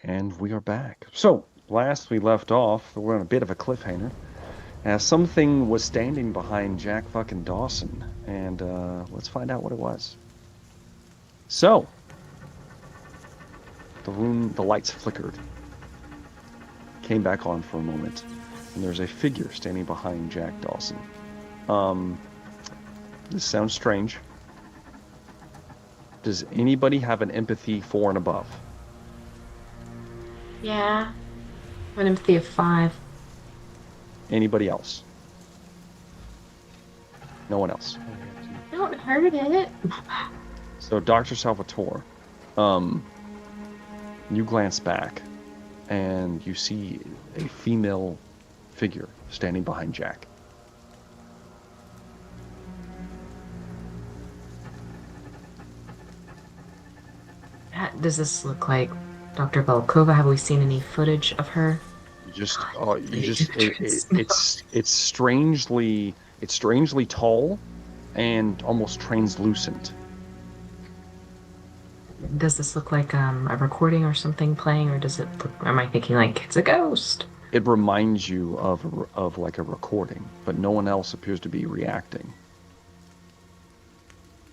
And we are back. So, last we left off, we're on a bit of a cliffhanger. As something was standing behind Jack fucking Dawson, and let's find out what it was. So, the lights flickered, came back on for a moment, and there's a figure standing behind Jack Dawson. This sounds strange. Does anybody have an empathy 4 and above? Yeah. An empathy of 5. Anybody else? No one else. Don't hurt it. So, Dr. Salvatore, you glance back, and you see a female figure standing behind Jack. Does this look like Dr. Volkova? Have we seen any footage of her? It's strangely tall and almost translucent. Does this look like a recording or something playing, or does it look, am I thinking like it's a ghost? It reminds you of like a recording, but no one else appears to be reacting.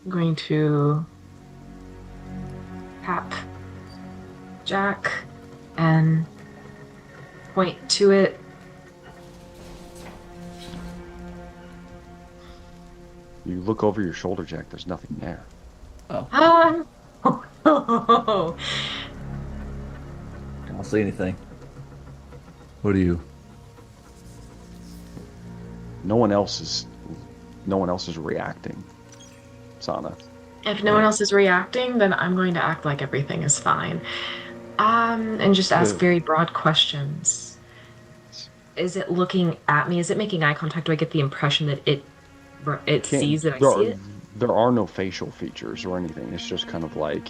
I'm going to tap Jack and point to it. You look over your shoulder, Jack. There's nothing there. Oh. Oh. I don't see anything. What do you? No one else is reacting. Sana. If no one else is reacting, then I'm going to act like everything is fine. And just ask very broad questions. Is it looking at me? Is it making eye contact? Do I get the impression that it sees that I see it? There are no facial features or anything. It's just kind of like,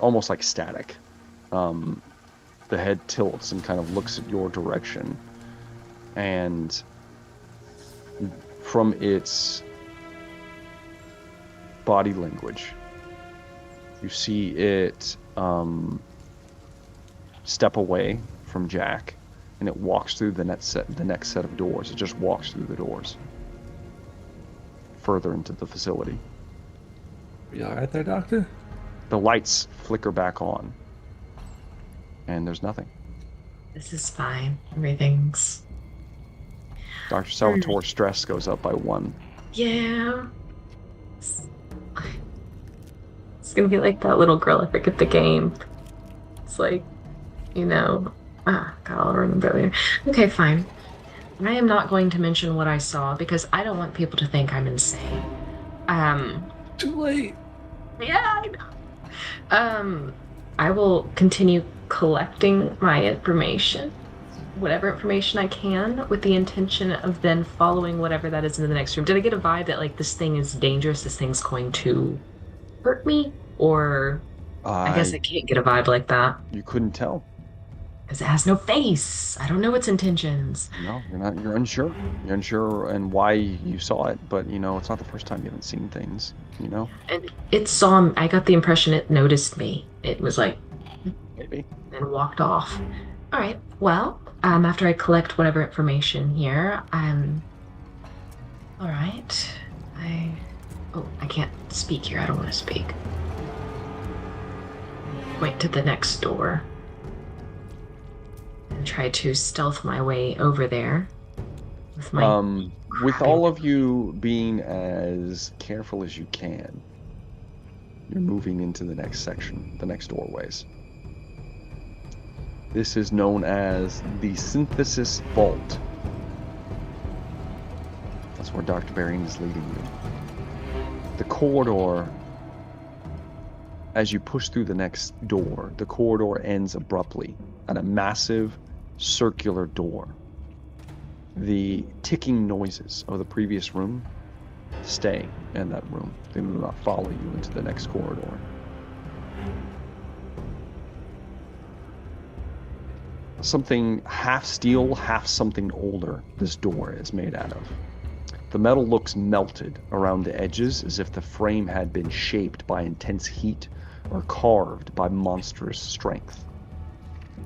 almost like static. The head tilts and kind of looks at your direction. And from its body language, you see it step away from Jack, and it walks through the next set of doors. It just walks through the doors further into the facility. You all right there, Doctor? The lights flicker back on, and there's nothing. This is fine. Everything's... Dr. Salvatore's stress goes up by 1. Yeah. It's gonna be like that little girl I forget the game. It's like, God, I'll remember later. Okay, fine. I am not going to mention what I saw because I don't want people to think I'm insane. Too late. Yeah, I know. I will continue collecting my information, whatever information I can, with the intention of then following whatever that is in the next room. Did I get a vibe that like this thing is dangerous, this thing's going to hurt me? Or I guess I can't get a vibe like that. You couldn't tell. Because it has no face. I don't know its intentions. No, you're unsure. You're unsure and why you saw it, but it's not the first time you haven't seen things, And it saw me. I got the impression it noticed me. It was like, maybe, and walked off. All right. Well, after I collect whatever information here, all right. I can't speak here. I don't want to speak. Point to the next door. And try to stealth my way over there with my with all of you being as careful as you can, you're moving into the next section, the next doorways. This is known as the Synthesis Vault. That's where Dr. Bering is leading you. The corridor, as you push through the next door, the corridor ends abruptly at a massive circular door. The ticking noises of the previous room stay in that room. They do not follow you into the next corridor. Something half steel, half something older, this door is made out of. The metal looks melted around the edges as if the frame had been shaped by intense heat or carved by monstrous strength.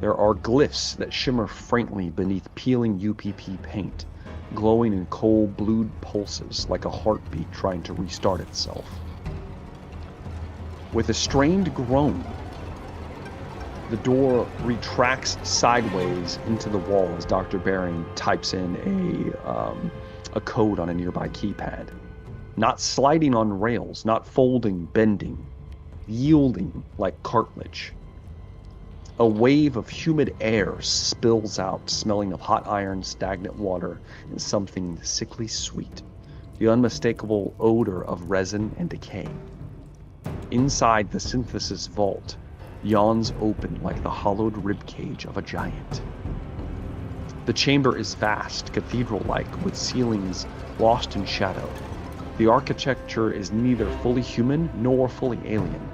There are glyphs that shimmer faintly beneath peeling UPP paint, glowing in cold blued pulses like a heartbeat trying to restart itself. With a strained groan, the door retracts sideways into the wall as Dr. Baring types in a code on a nearby keypad. Not sliding on rails, not folding, bending, yielding like cartilage. A wave of humid air spills out, smelling of hot iron, stagnant water, and something sickly sweet. The unmistakable odor of resin and decay. Inside the synthesis vault, yawns open like the hollowed ribcage of a giant. The chamber is vast, cathedral-like, with ceilings lost in shadow. The architecture is neither fully human nor fully alien.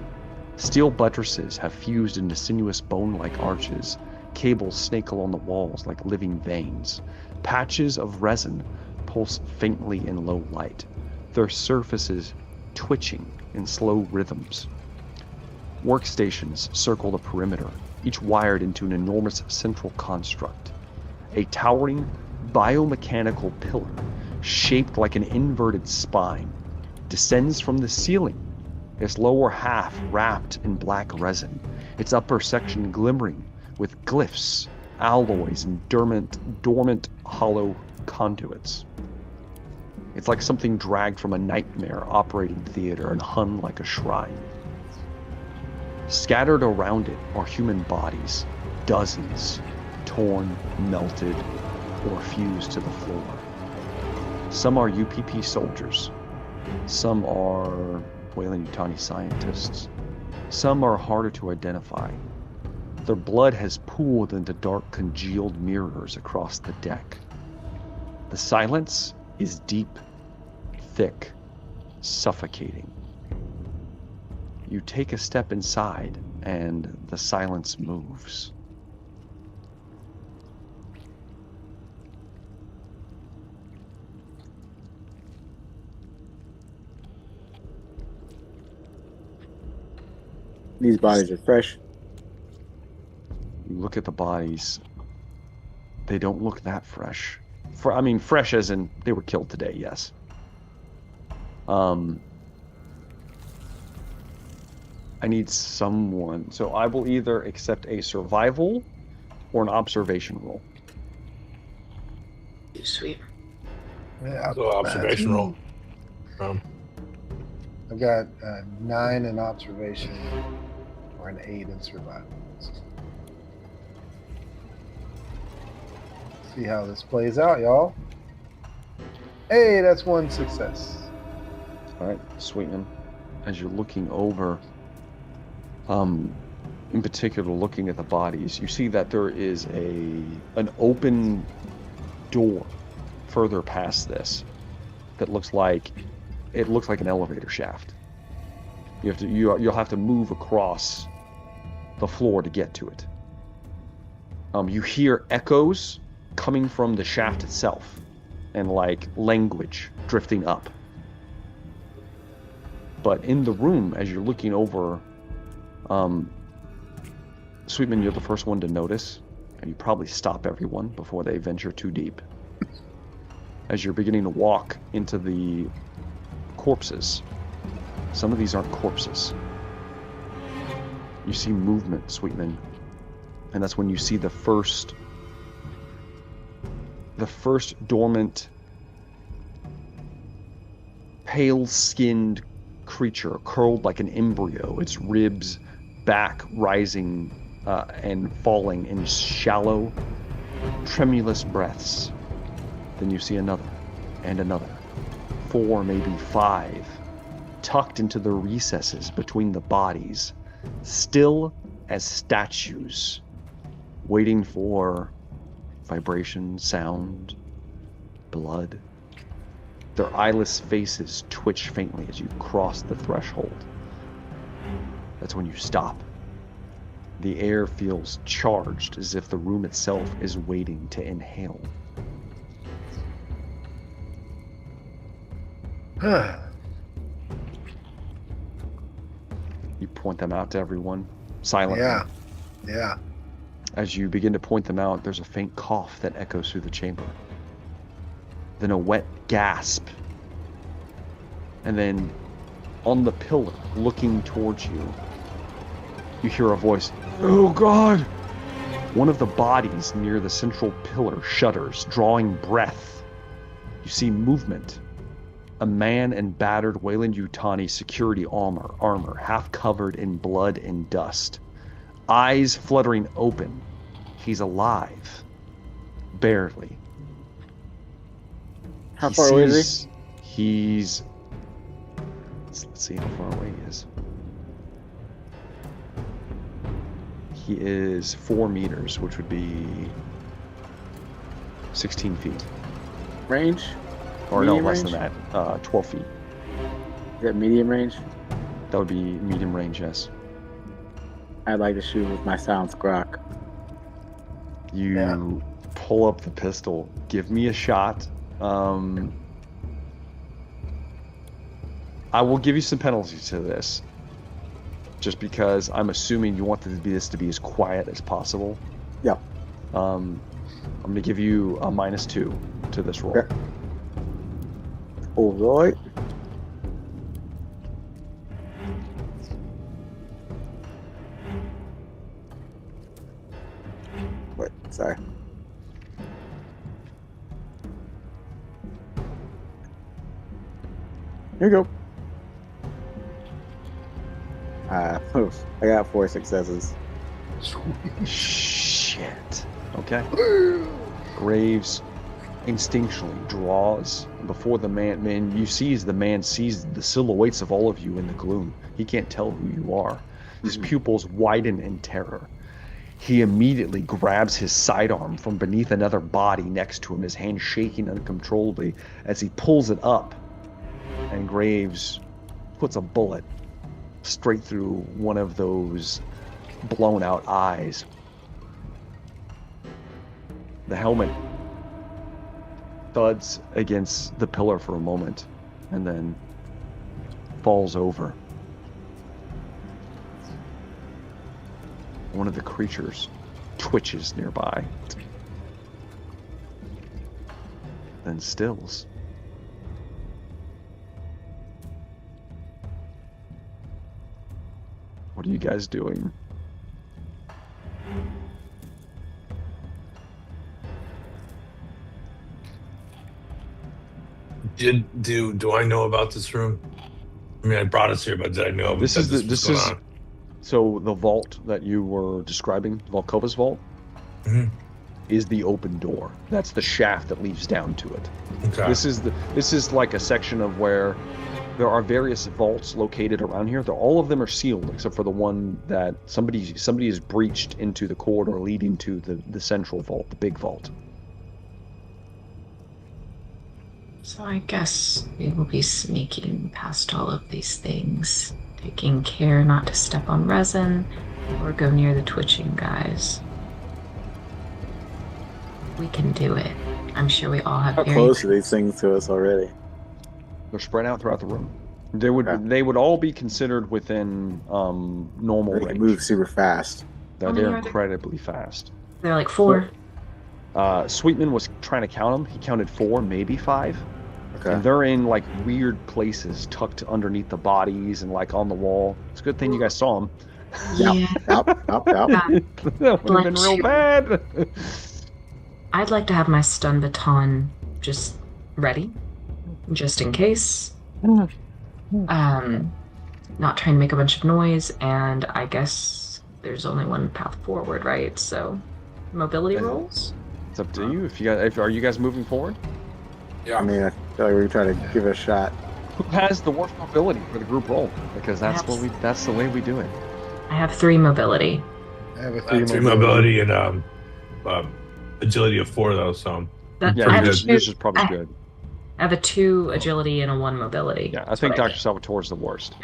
Steel buttresses have fused into sinuous bone-like arches. Cables snake along the walls like living veins. Patches of resin pulse faintly in low light, their surfaces twitching in slow rhythms. Workstations circle the perimeter, each wired into an enormous central construct. A towering biomechanical pillar, shaped like an inverted spine, descends from the ceiling, its lower half wrapped in black resin, its upper section glimmering with glyphs, alloys, and dormant hollow conduits. It's like something dragged from a nightmare operating theater and hung like a shrine. Scattered around it are human bodies, dozens, torn, melted, or fused to the floor. Some are UPP soldiers. Some are Weyland-Yutani scientists. Some are harder to identify. Their blood has pooled into dark, congealed mirrors across the deck. The silence is deep, thick, suffocating. You take a step inside, and the silence moves. These bodies are fresh. You look at the bodies. They don't look that fresh. Fresh as in they were killed today, yes. I need someone. So I will either accept a survival or an observation roll. Sweet. Yeah, So observation roll. I've got 9 in observation or an 8 in survival. See how this plays out, y'all. Hey, that's 1 success. All right, Sweetman, as you're looking over, in particular looking at the bodies, you see that there is an open door further past this that looks like an elevator shaft. You'll have to move across the floor to get to it. You hear echoes coming from the shaft itself, and like language drifting up. But in the room, as you're looking over, Sweetman, you're the first one to notice, and you probably stop everyone before they venture too deep. As you're beginning to walk into the corpses, some of these aren't corpses. You see movement, Sweetman, and that's when you see the first dormant, pale-skinned creature curled like an embryo, its ribs back rising and falling in shallow, tremulous breaths. Then you see another and another, 4, maybe 5, tucked into the recesses between the bodies, still as statues, waiting for vibration, sound, blood. Their eyeless faces twitch faintly as you cross the threshold. That's when you stop. The air feels charged, as if the room itself is waiting to inhale. You point them out to everyone, silently. Yeah. As you begin to point them out, there's a faint cough that echoes through the chamber. Then a wet gasp. And then on the pillar, looking towards you, you hear a voice, "Oh God!" One of the bodies near the central pillar shudders, drawing breath. You see movement. A man in battered Weyland-Yutani security armor, half covered in blood and dust. Eyes fluttering open. He's alive. Barely. How far away is he? Let's see how far away he is. He is 4 meters, which would be 16 feet. Range? Or no, Medium less range? than that. 12 feet. Is that medium range? That would be medium range, yes. I'd like to shoot with my silenced Grok. You pull up the pistol. Give me a shot. I will give you some penalties to this. Just because I'm assuming you want this to be as quiet as possible. Yeah. I'm going to give you a -2 to this roll. Okay. All right. Wait, sorry. Here you go. I got 4 successes. Shit. Okay. Graves instinctually draws before the man you see as the man sees the silhouettes of all of you in the gloom. He can't tell who you are. His pupils widen in terror. He immediately grabs his sidearm from beneath another body next to him, his hand shaking uncontrollably as he pulls it up, and Graves puts a bullet straight through one of those blown out eyes. The helmet thuds against the pillar for a moment and then falls over. One of the creatures twitches nearby, then stills. What are you guys doing? Do I know about this room? I mean, I brought us here, but did I know This that is the this was going on? so the vault that you were describing, Volkova's vault, is the open door. That's the shaft that leads down to it. Okay. This is like a section of where there are various vaults located around here. All of them are sealed except for the one that somebody has breached into the corridor leading to the central vault, the big vault. So I guess we will be sneaking past all of these things, taking care not to step on resin or go near the twitching guys. We can do it. I'm sure we all have How very close are these things to us already? They're spread out throughout the room. They would all be considered within normal They range. move super fast. How many They're are there? incredibly fast. They're like 4. Sweetman was trying to count them. He counted 4, maybe 5. Okay. And they're in like weird places, tucked underneath the bodies and like on the wall. It's a good thing you guys saw them. Yeah. Yep. That would have been real bad. I'd like to have my stun baton just ready, just in case. Not trying to make a bunch of noise, and I guess there's only one path forward, right? So, mobility rolls? It's up to you. Are you guys moving forward? Yeah. I mean, I feel like we're trying to give it a shot. Who has the worst mobility for the group roll? Because that's the way we do it. I have 3 mobility. I have a 3 mobility and agility of 4 though. So That, Yeah, I, have yours a 2, is probably good. I have a 2 agility and a 1 mobility. Yeah, I That's think what Dr. Salvatore's the worst.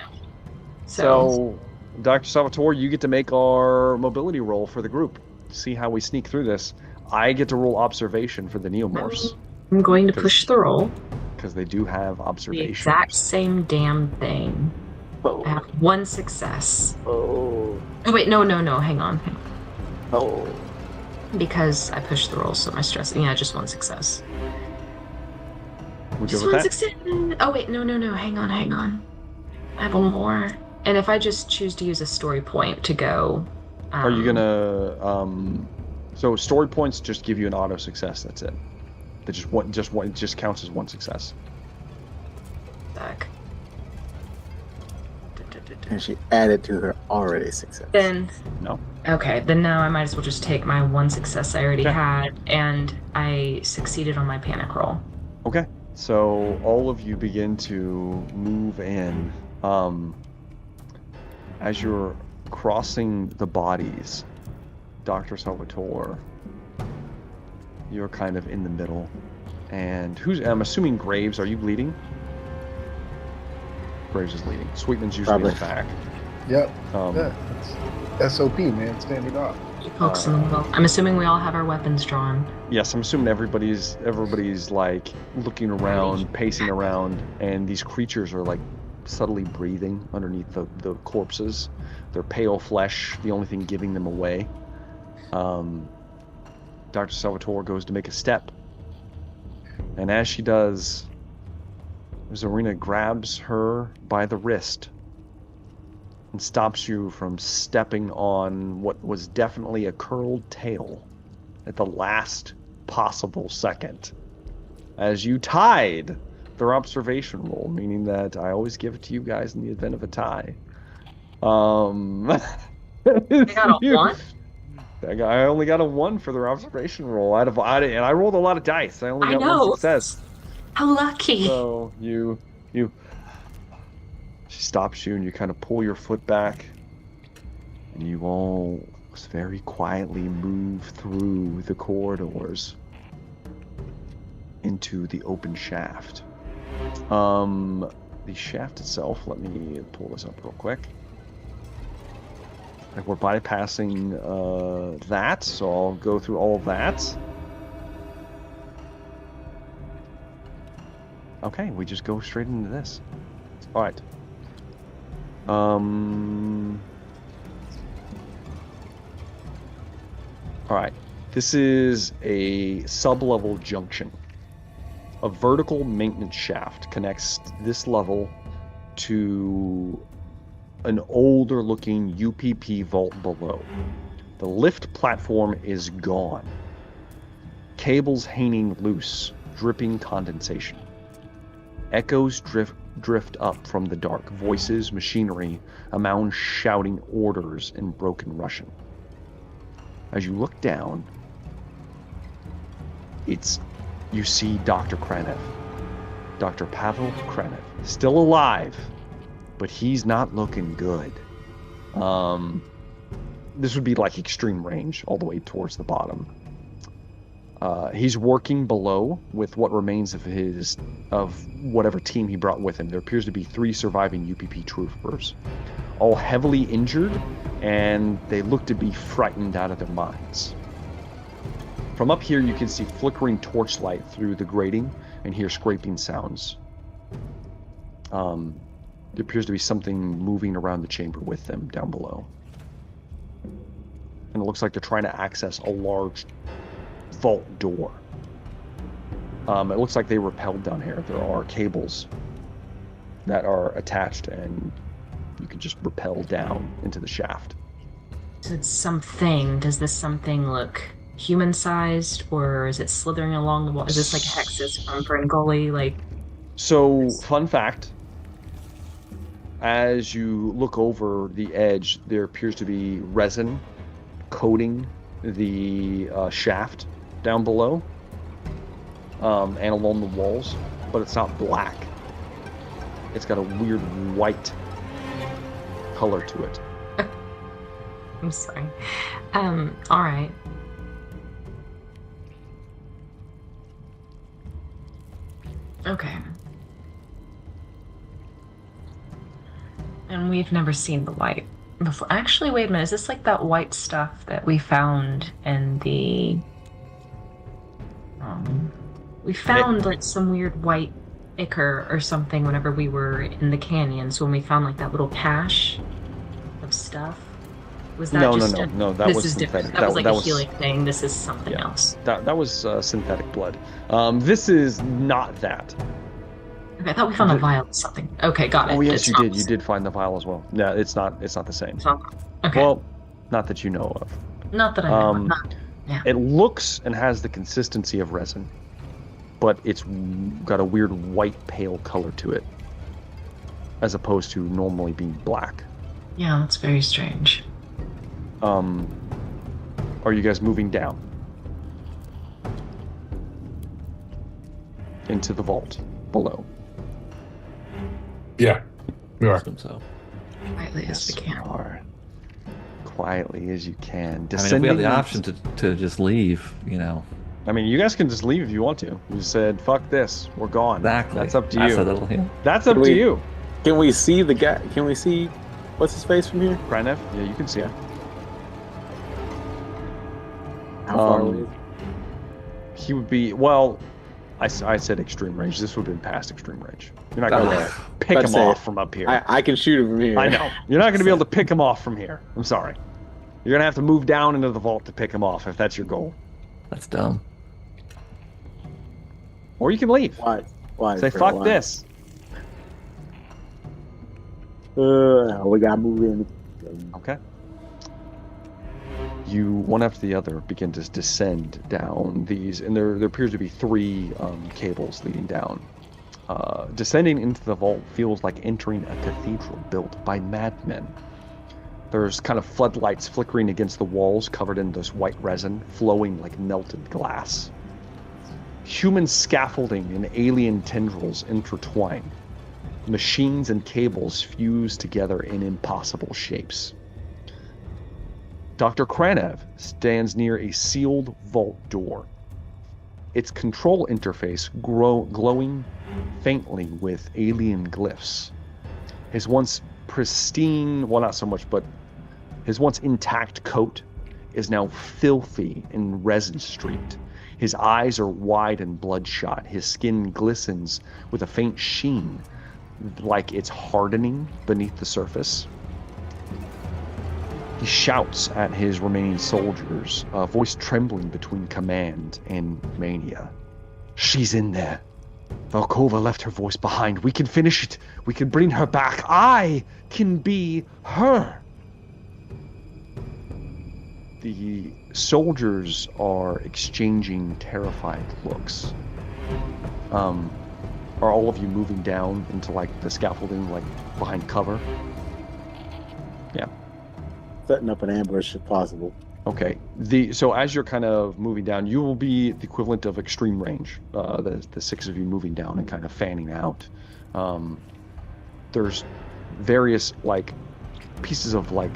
So, Dr. Salvatore, you get to make our mobility roll for the group. See how we sneak through this. I get to roll observation for the Neomorphs, I'm going to push the roll. because they do have The observation. exact same damn thing. I have 1 success. Oh. Oh wait, no, hang on. Oh. Because I pushed the roll, so my stress. Yeah, just one success. We Just good with one that? success. Oh wait, no. Hang on. I have one more. And if I just choose to use a story point to go, Are you gonna so story points just give you an auto success, that's it. That just counts as one success. back? And she added to her already success. Then No? okay, then now I might as well just take my one success I already Okay. had, and I succeeded on my panic roll. Okay. So all of you begin to move in. As you're crossing the bodies, Dr. Salvatore, you're kind of in the middle. And I'm assuming Graves, are you leading? Graves is leading. Sweetman's usually in the back. Yep. Um, Yeah. It's SOP, man. Standard off. Folks in the middle. I'm assuming we all have our weapons drawn. Yes, I'm assuming everybody's like looking around, pacing around, and these creatures are like subtly breathing underneath the corpses. Their pale flesh, the only thing giving them away. Dr. Salvatore goes to make a step, and as she does, Zarina grabs her by the wrist and stops you from stepping on what was definitely a curled tail at the last possible second. As you tied their observation roll, meaning that I always give it to you guys in the event of a tie. I got a 1? I only got a 1 for their observation roll. And I rolled a lot of dice. I only got one success. How lucky. So she stops you and you kind of pull your foot back, and you all very quietly move through the corridors into the open shaft. The shaft itself, let me pull this up real quick. Like, we're bypassing that, so I'll go through all of that. Okay, we just go straight into this. All right. All right. This is a sub-level junction. A vertical maintenance shaft connects this level to an older looking UPP vault below. The lift platform is gone. Cables hanging loose, dripping condensation. Echoes drift up from the dark. Voices, machinery, a mound shouting orders in broken Russian. As you look down, you see Dr. Kranev. Dr. Pavel Kranev. Still alive, but he's not looking good. This would be like extreme range all the way towards the bottom. He's working below with what remains of whatever team he brought with him. There appears to be 3 surviving UPP troopers, all heavily injured, and they look to be frightened out of their minds. From up here, you can see flickering torchlight through the grating and hear scraping sounds. There appears to be something moving around the chamber with them down below. And it looks like they're trying to access a large vault door. It looks like they rappelled down here. There are cables that are attached, and you can just rappel down into the shaft. So it's something. Does this something look human-sized, or is it slithering along the wall? Is this like Hexus from Ferngully? Like, so, fun fact. As you look over the edge, there appears to be resin coating the shaft down below and along the walls, but it's not black. It's got a weird white color to it. I'm sorry. All right. Okay. And we've never seen the white before. Actually, wait a minute. Is this like that white stuff that we found in the... we found like some weird white ichor or something whenever we were in the canyons, when we found like that little cache of stuff. Was that No, just no. That this was is synthetic. different. That was like a healing thing. This is something else. That was synthetic blood. This is not that. Okay, I thought we found a vial or something. Okay, got it. Oh yes, It's you not did. the You same. did find the vial as well. Yeah, it's not the same. It's not- Okay. Well, not that you know of. Not that I know. Not, yeah. It looks and has the consistency of resin, but it's got a weird white pale color to it, as opposed to normally being black. Yeah, that's very strange. Are you guys moving down into the vault below? Yeah, we are. So. Quietly as we You can. are. Quietly as you can. I mean, if Descending we have the into- option to just leave, you know. I mean, you guys can just leave if you want to. You said, "Fuck this, we're gone." Exactly. That's up to That's you. a little, yeah. That's up Can to we- you. Can we see the guy? Can we see what's his face from here? Kranev? Yeah, you can see him. How far Um, away? Is He would be, well, I said extreme range. This would have been past extreme range. You're not going Okay. to pick Let's him say off it. from up here. I can shoot him from here. I know. You're not going to be able to pick him off from here. I'm sorry. You're going to have to move down into the vault to pick him off if that's your goal. That's dumb. Or you can leave. Why? Why? Say, bro? fuck Why? this. We gotta move in. Okay. You, one after the other, begin to descend down these, and there appears to be three cables leading down. Descending into the vault feels like entering a cathedral built by madmen. There's kind of floodlights flickering against the walls, covered in this white resin, flowing like melted glass. Human scaffolding and alien tendrils intertwine. Machines and cables fuse together in impossible shapes. Dr. Kranev stands near a sealed vault door. Its control interface glowing faintly with alien glyphs. His once pristine, well, not so much, but his once intact coat is now filthy and resin-streaked. His eyes are wide and bloodshot. His skin glistens with a faint sheen, like it's hardening beneath the surface. He shouts at his remaining soldiers, a voice trembling between command and mania. She's in there. Volkova left her voice behind. We can finish it. We can bring her back. I can be her. The soldiers are exchanging terrified looks. Are all of you moving down into like the scaffolding, like behind cover? Yeah. Setting up an ambush if possible. Okay. So as you're kind of moving down, you will be the equivalent of extreme range. The six of you moving down and kind of fanning out. There's various like pieces of like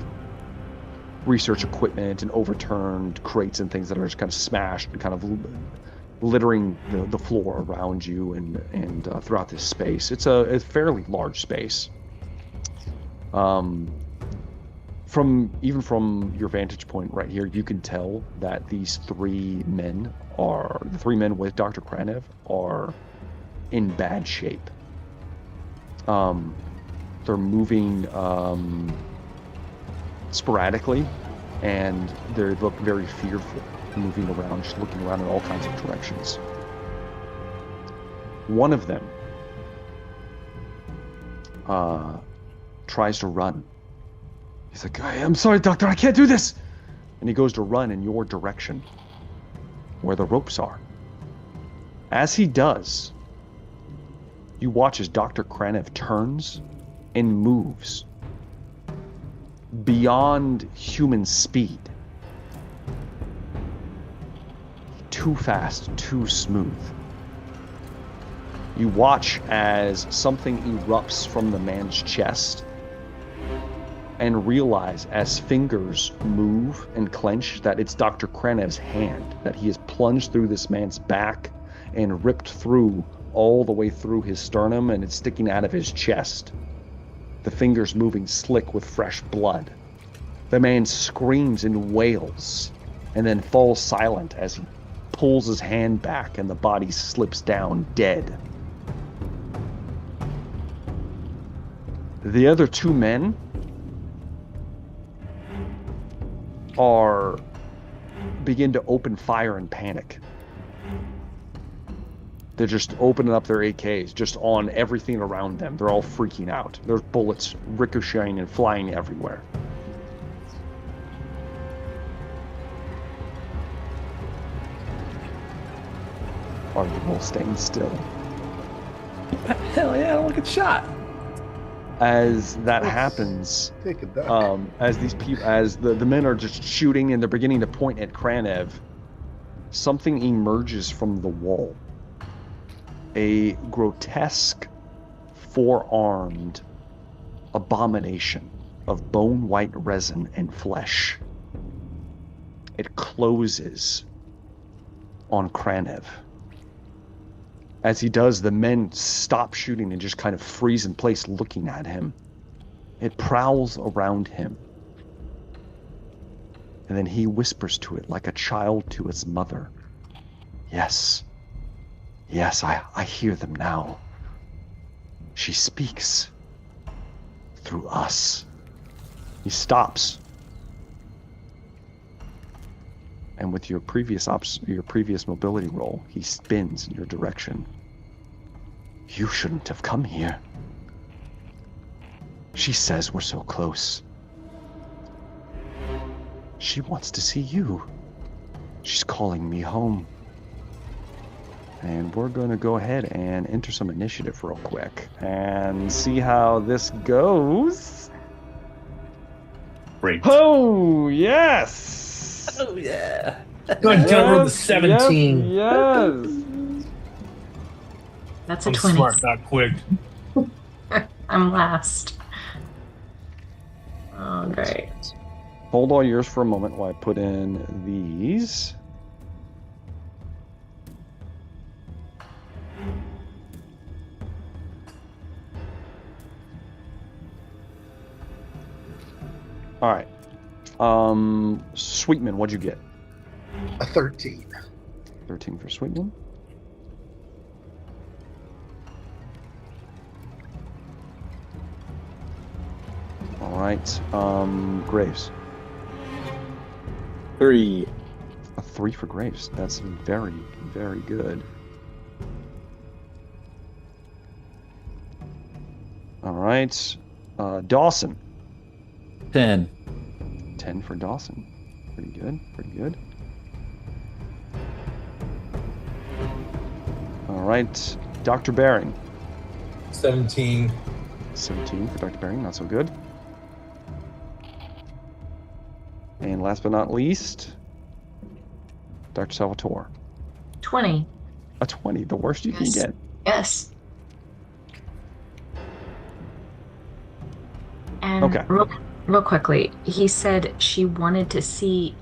research equipment and overturned crates and things that are just kind of smashed and kind of littering the floor around you and throughout this space. It's a fairly large space. From your vantage point right here, you can tell that these three men with Dr. Kranev are in bad shape. They're moving sporadically, and they look very fearful, moving around, just looking around in all kinds of directions. One of them tries to run. He's like, I'm sorry, doctor, I can't do this. And he goes to run in your direction, where the ropes are. As he does, you watch as Dr. Kranev turns and moves beyond human speed. Too fast, too smooth. You watch as something erupts from the man's chest, and realize as fingers move and clench that it's Dr. Kranev's hand, that he has plunged through this man's back and ripped through all the way through his sternum, and it's sticking out of his chest. The fingers moving slick with fresh blood. The man screams and wails, and then falls silent as he pulls his hand back and the body slips down dead. The other two men begin to open fire in panic. They're just opening up their AKs just on everything around them. They're all freaking out. There's bullets ricocheting and flying everywhere. Are you all staying still? Hell yeah, I don't get shot. As that happens, Take a duck. as these people, as the men are just shooting and they're beginning to point at Kranev, something emerges from the wall. A grotesque, four-armed abomination of bone-white resin and flesh. It closes on Kranev. As he does, the men stop shooting and just kind of freeze in place looking at him. It prowls around him. And then he whispers to it like a child to its mother. Yes. Yes, I hear them now. She speaks through us. He stops. And with your previous mobility roll, he spins in your direction. You shouldn't have come here. She says we're so close. She wants to see you. She's calling me home. And we're going to go ahead and enter some initiative real quick and see how this goes. Great. Oh, yes! Oh yeah. Good cover the 17. Yes. That's a I'm 20. smart, not quick. I'm last. Oh, great. Hold all yours for a moment while I put in these. All right. Sweetman, what'd you get? A 13. 13 for Sweetman. All right. Graves. 3. A 3 for Graves. That's very, very good. All right. Dawson. 10. 10 for Dawson. Pretty good. Pretty good. All right. Dr. Baring. 17. 17 for Dr. Baring. Not so good. And last but not least, Dr. Salvatore. 20. A 20. The worst you can Yes. get. Yes. And Okay. real quickly, he said she wanted to see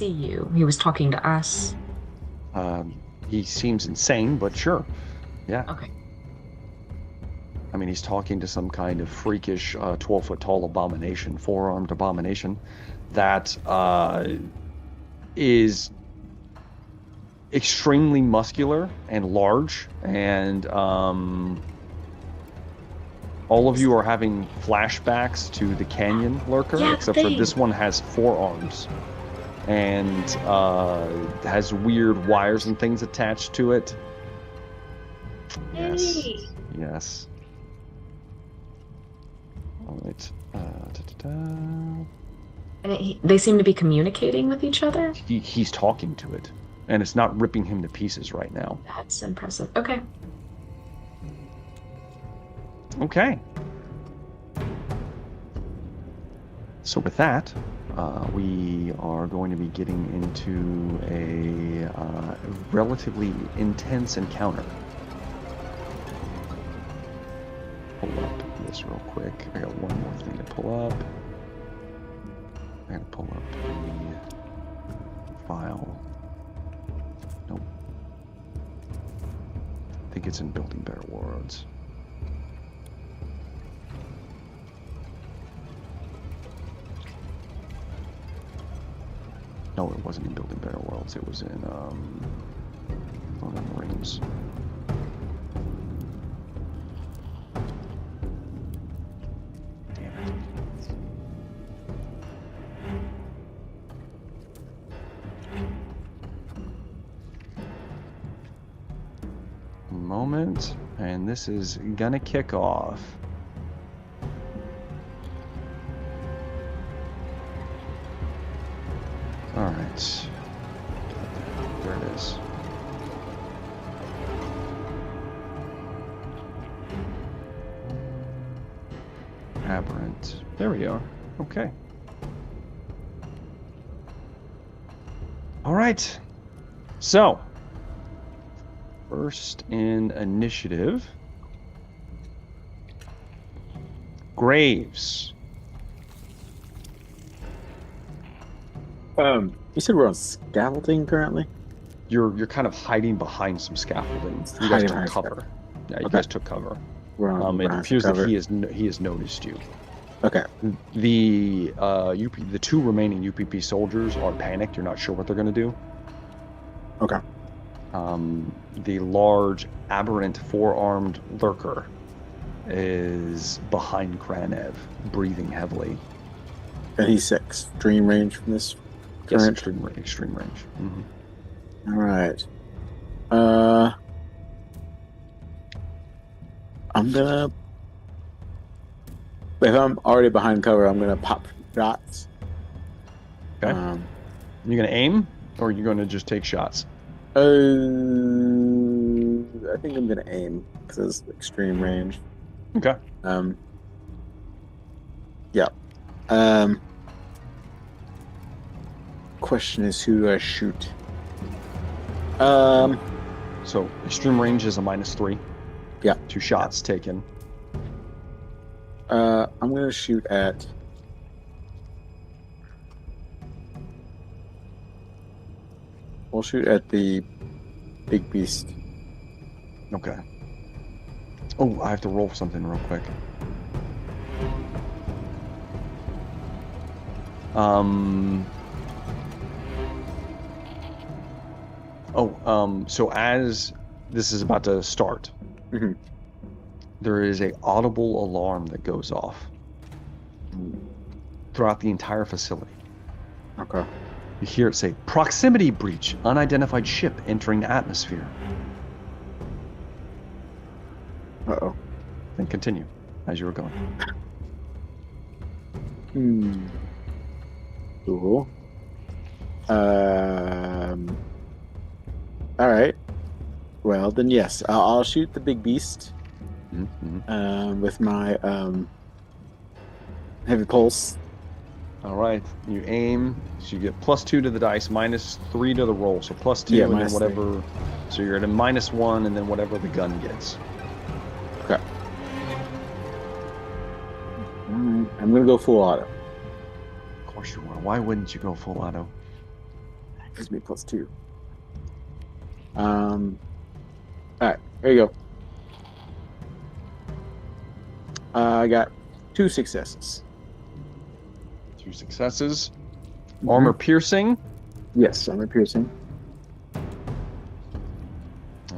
you. He was talking to us. He seems insane, but sure. Yeah. Okay. I mean, he's talking to some kind of freakish 12-foot tall abomination, four-armed abomination that is extremely muscular and large, and all of you are having flashbacks to the canyon lurker, Yeah, except for this one has 4 arms and has weird wires and things attached to it. Yes. Yay. Yes. All right. And they seem to be communicating with each other. He's talking to it, and it's not ripping him to pieces right now. That's impressive. Okay. Okay. So with that, we are going to be getting into a relatively intense encounter. Pull up this real quick. I got one more thing to pull up. I gotta pull up the file. Nope. I think it's in Building Better Worlds. No, it wasn't in Building Better Worlds. It was in Lord of the Rings. Damn it. moment, and this is gonna kick off. All right. There it is. Aberrant. There we are. Okay. All right. So, first in initiative, Graves. You said we're on scaffolding currently? You're kind of hiding behind some scaffolding. You guys Hiding took behind cover. Yeah, you Okay. guys took cover. We're on It behind appears that cover. he has noticed you. Okay. The the two remaining UPP soldiers are panicked. You're not sure what they're going to do. Okay. The large, aberrant, four-armed lurker is behind Kranev, breathing heavily. And he's 6. Dream range from this Yes, current. extreme range. All right. I'm gonna. If I'm already behind cover, I'm gonna pop shots. Okay. You're going to aim, or you're going to just take shots? I think I'm gonna aim because it's extreme range. Okay. Yeah. Question is, who do I shoot? So extreme range is a -3. Yeah. 2 shots taken. I'm gonna shoot at. We'll shoot at the big beast. Okay. Oh, I have to roll something real quick. So as this is about to start, Mhm. there is a audible alarm that goes off throughout the entire facility. Okay. You hear it say, "Proximity breach, unidentified ship entering the atmosphere." Uh-oh. Then continue as you were going. Cool. All right. Well, then yes, I'll shoot the big beast with my heavy pulse. All right. You aim, so you get +2 to the dice, -3 to the roll. So +2, Yeah, and then minus whatever. So you're at a -1, and then whatever the gun gets. Okay. Alright, I'm gonna go full auto. Of course you are. Why wouldn't you go full auto? Gives me +2. All right, there you go. I got 2 successes. 2 successes. Armor piercing. Yes, armor piercing. All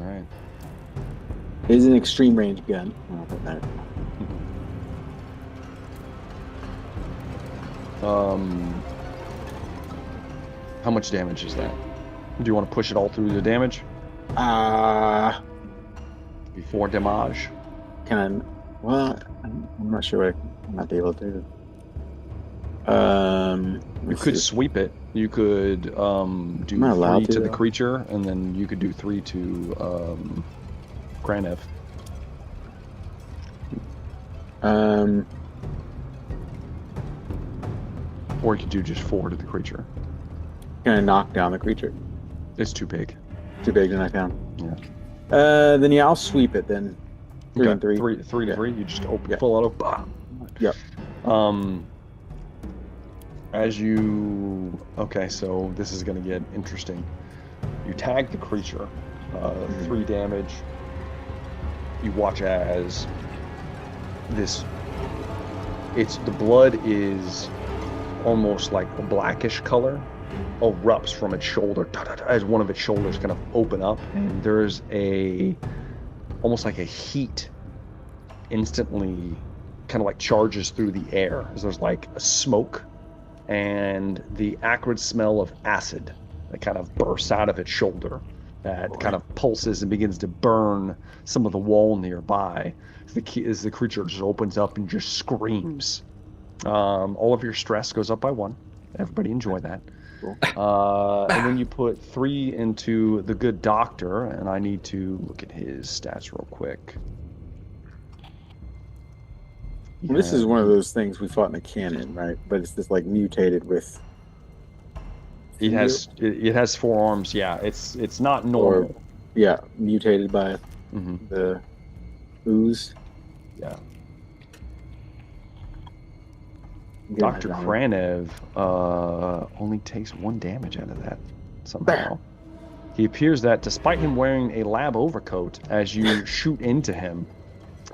right. It is an extreme range gun. I'll put that. How much damage is that? Do you want to push it all through the damage? Before damage? Can I? Well, I'm not sure what I might be able to do. You could sweep it. You could do Am I allowed 3 to the though? creature, and then you could do 3 to Kranev. Or you could do just 4 to the creature. Can I knock down the creature? It's too big. Too big to knock down. Yeah. Then yeah, I'll sweep it then. 3 and 3. 3 to Yeah. 3. You just open Yeah. full auto. Bah. Yep. As you so this is going to get interesting. You tag the creature, 3 damage. You watch as the blood is almost like a blackish color, erupts from its shoulder as one of its shoulders kind of open up, and there's almost like a heat instantly kind of like charges through the air as there's like a smoke and the acrid smell of acid that kind of bursts out of its shoulder that kind of pulses and begins to burn some of the wall nearby. As the creature just opens up and just screams. All of your stress goes up by 1. Everybody enjoy that. Cool. And then you put 3 into the good doctor, and I need to look at his stats real quick. Well, this is one of those things we fought in a cannon, right? But it's just like mutated with. It has 4 arms. Yeah, it's not normal. Or, yeah, mutated by the ooze. Yeah. Dr. Kranev only takes 1 damage out of that somehow. He appears that despite him wearing a lab overcoat, as you shoot into him,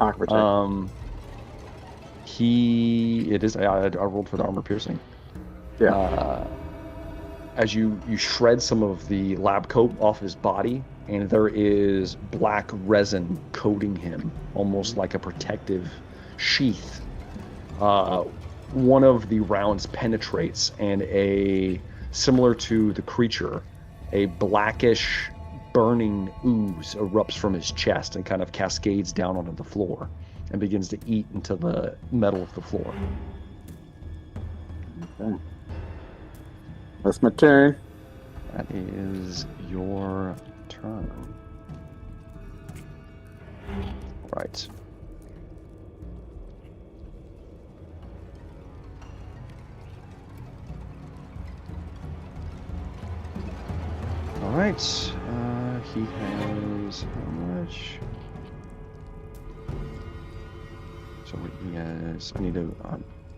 I rolled for the armor piercing. Yeah. As you shred some of the lab coat off his body, and there is black resin coating him, almost like a protective sheath. One of the rounds penetrates, and similar to the creature, a blackish burning ooze erupts from his chest and kind of cascades down onto the floor and begins to eat into the metal of the floor. Okay. That's my turn. That is your turn. Right. All right. He has how much? So he has. I need to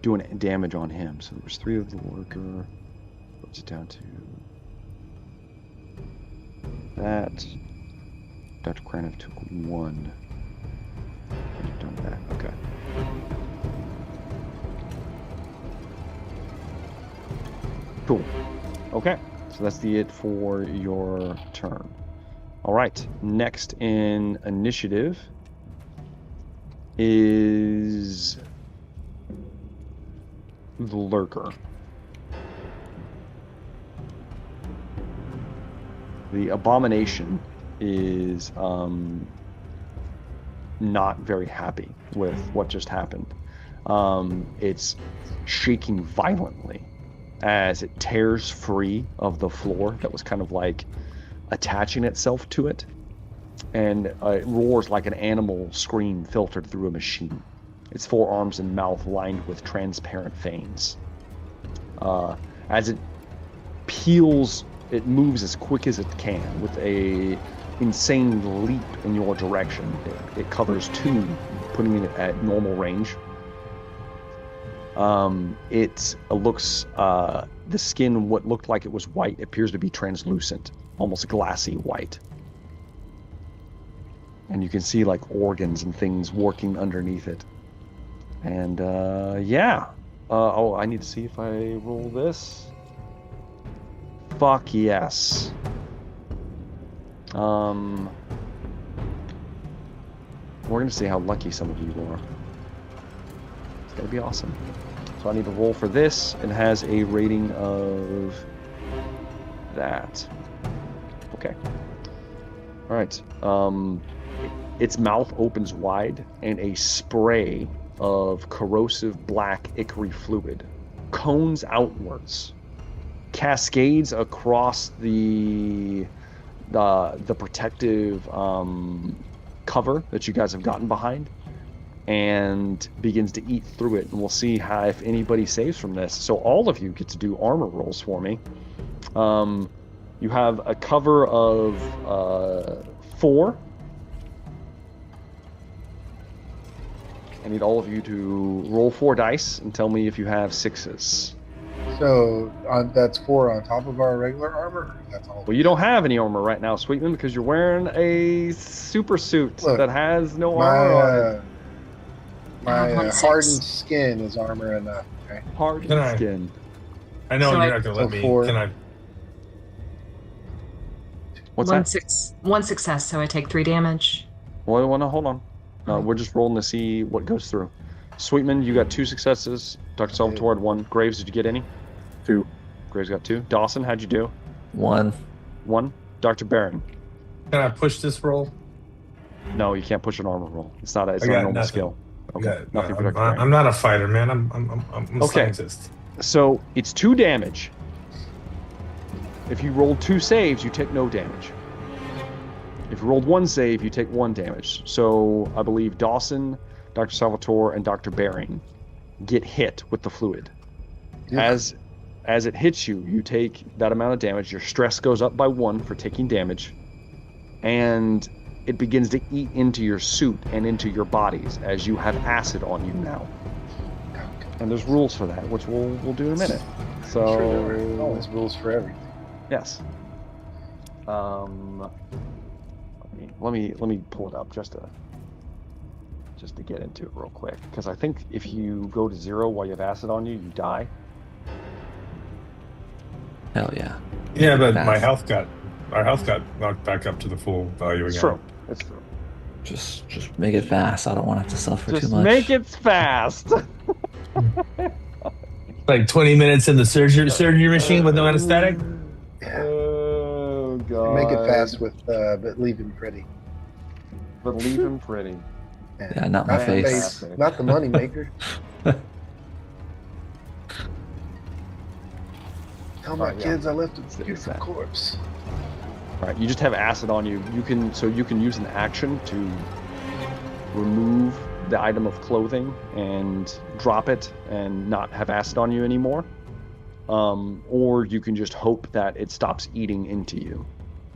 do damage on him. So there's 3 of the worker. Puts it down to that. Dr. Kranev took 1. I've done that. Okay. Cool. Okay. So that's it for your turn. All right. Next in initiative is the lurker. The Abomination is not very happy with what just happened. It's shaking violently as it tears free of the floor that was kind of like attaching itself to it, and it roars like an animal scream filtered through a machine. Its 4 arms and mouth lined with transparent veins. As it peels, it moves as quick as it can with a insane leap in your direction. It covers 2, putting it at normal range. It looks, the skin, what looked like it was white, appears to be translucent, almost glassy white. And you can see like organs and things working underneath it. And yeah. I need to see if I roll this. Fuck yes. We're gonna see how lucky some of you are. It's gonna be awesome. So I need to roll for this. It has a rating of that. Okay. All right. Its mouth opens wide, and a spray of corrosive black ichor fluid cones outwards, cascades across the protective cover that you guys have gotten behind, and begins to eat through it. And we'll see if anybody saves from this. So all of you get to do armor rolls for me. You have a cover of 4. I need all of you to roll 4 dice and tell me if you have 6s. So that's 4 on top of our regular armor? That's all. Well, you don't have any armor right now, Sweetman, because you're wearing a super suit that has no armor on it. My hardened skin is armor enough. Okay. Hardened skin. I know you're not going to let me. 4. Can I? What's that? 1 success, so I take 3 damage. Well, no, hold on. We're just rolling to see what goes through. Sweetman, you got 2 successes. Dr. Salvatore had 1. Graves, did you get any? 2. Graves got 2. Dawson, how'd you do? 1. 1. Dr. Barron? Can I push this roll? No, you can't push an armor roll. It's not a I got normal nothing. skill. Okay, Yeah, nothing for no, Dr. I'm Grant. not a fighter, man. I'm a Okay. scientist. So it's 2 damage. If you rolled 2 saves, you take no damage. If you rolled 1 save, you take 1 damage. So I believe Dawson, Dr. Salvatore, and Dr. Baring get hit with the fluid. Yeah. As it hits you, you take that amount of damage. Your stress goes up by 1 for taking damage, and it begins to eat into your suit and into your bodies as you have acid on you now. And there's rules for that, which we'll do in a minute. So Sure, there are always rules for everything. yes. Let me pull it up just to get into it real quick, because I think if you go to 0 while you have acid on you, you die. Hell yeah. Yeah, but Fast. our health got knocked back up to the full value It's again. true. It's true. Just make it fast. I don't want to have to suffer too Just much. make it fast. Like 20 minutes in the surgery machine with no anesthetic. Yeah. Oh god. Make it fast with, but leave him pretty. But leave him pretty. Yeah, not my the face. not the money maker. Tell my Oh, yeah. kids I left a It's beautiful that. corpse. All right, you just have acid on you. You can use an action to remove the item of clothing and drop it and not have acid on you anymore. Or you can just hope that it stops eating into you,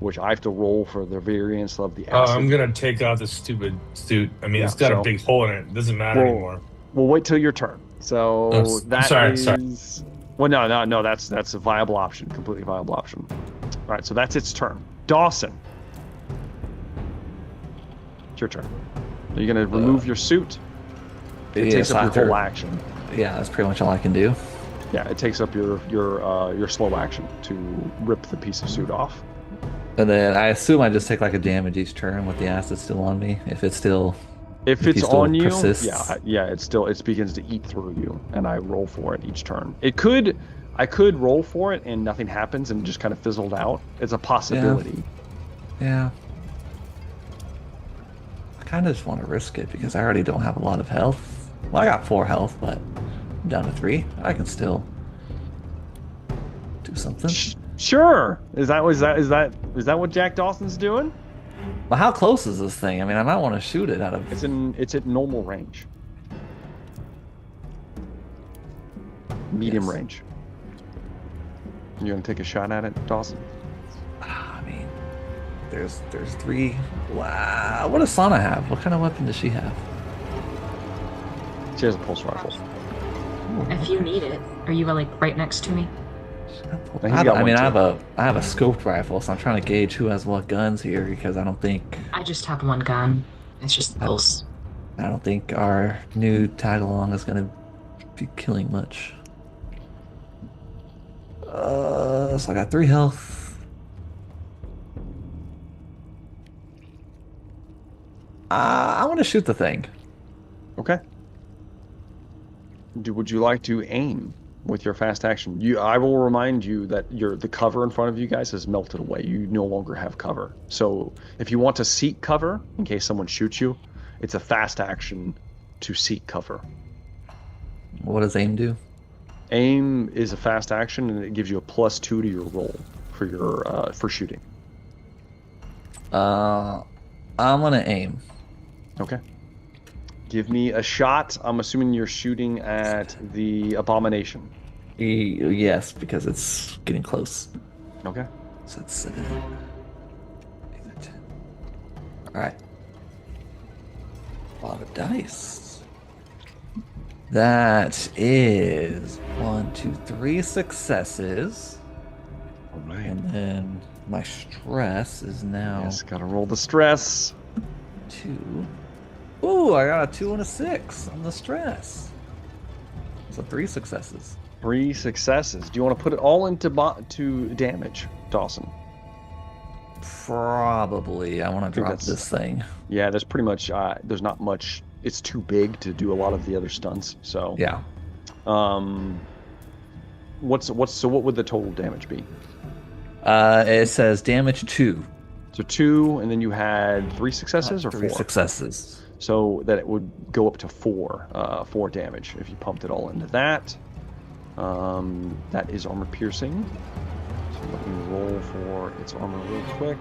which I have to roll for the variance of the Oh, acid. I'm gonna take out the stupid suit. I mean, Yeah, it's got so- a big hole in it. It doesn't matter Well, anymore. We'll wait till your turn. So Oh, that sorry. is. Well, no. That's a viable option. Completely viable option. All right, so that's its turn. Dawson, it's your turn. Are you gonna remove your suit? It takes up your whole action. Yeah, that's pretty much all I can do. Yeah, it takes up your slow action to rip the piece of suit off. And then I assume I just take like a damage each turn with the acid still on me. If it's still If he it's still on you, persists. it begins to eat through you, and I roll for it each turn. I could roll for it and nothing happens and just kind of fizzled out. It's a possibility. Yeah. I kind of just want to risk it because I already don't have a lot of health. Well, I got 4 health, but I'm down to 3. I can still do something. Sure. Is that what Jack Dawson's doing? But how close is this thing? I mean, I might want to shoot it out of. It's at normal range. Medium Yes. range. You gonna take a shot at it, Dawson? I mean, there's 3. Wow. What does Sana have? What kind of weapon does she have? She has a pulse rifle. If you need it, are you like right next to me? He's got I mean, one, I have a scoped rifle, so I'm trying to gauge who has what guns here because I don't think I just have one gun. It's just pulse. our new tag along is gonna be killing much. So I got 3 health. I want to shoot the thing. Okay. Would you like to aim with your fast action? I will remind you that the cover in front of you guys has melted away. You no longer have cover. So if you want to seek cover in case someone shoots you, it's a fast action to seek cover. What does aim do? Aim is a fast action, and it gives you a +2 to your roll for your for shooting. I'm gonna aim. Okay. Give me a shot. I'm assuming you're shooting at the Abomination. Yes, because it's getting close. Okay. So it's 10. All right. A lot of dice. That is 1, 2, 3 successes, All right. and then my stress is now Yes, gotta roll the stress. 2. Ooh, I got a 2 and a 6 on the stress. So 3 successes. 3 successes. Do you want to put it all into to damage, Dawson? Probably. I want to drop that's- this thing. Yeah, there's pretty much. There's not much. It's too big to do a lot of the other stunts. So. Yeah. What would the total damage be? It says damage 2. So 2, and then you had 3 successes or 4? 3 successes. So that it would go up to 4 damage if you pumped it all into that. That is armor piercing. So let me roll for its armor real quick.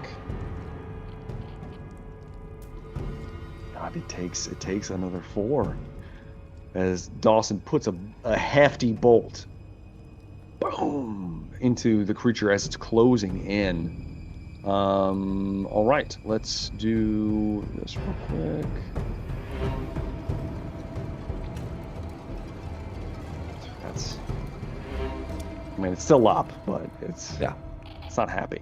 God, it takes another 4 as Dawson puts a hefty bolt, boom, into the creature as it's closing in. All right, let's do this real quick. I mean, it's still up, but it's not happy.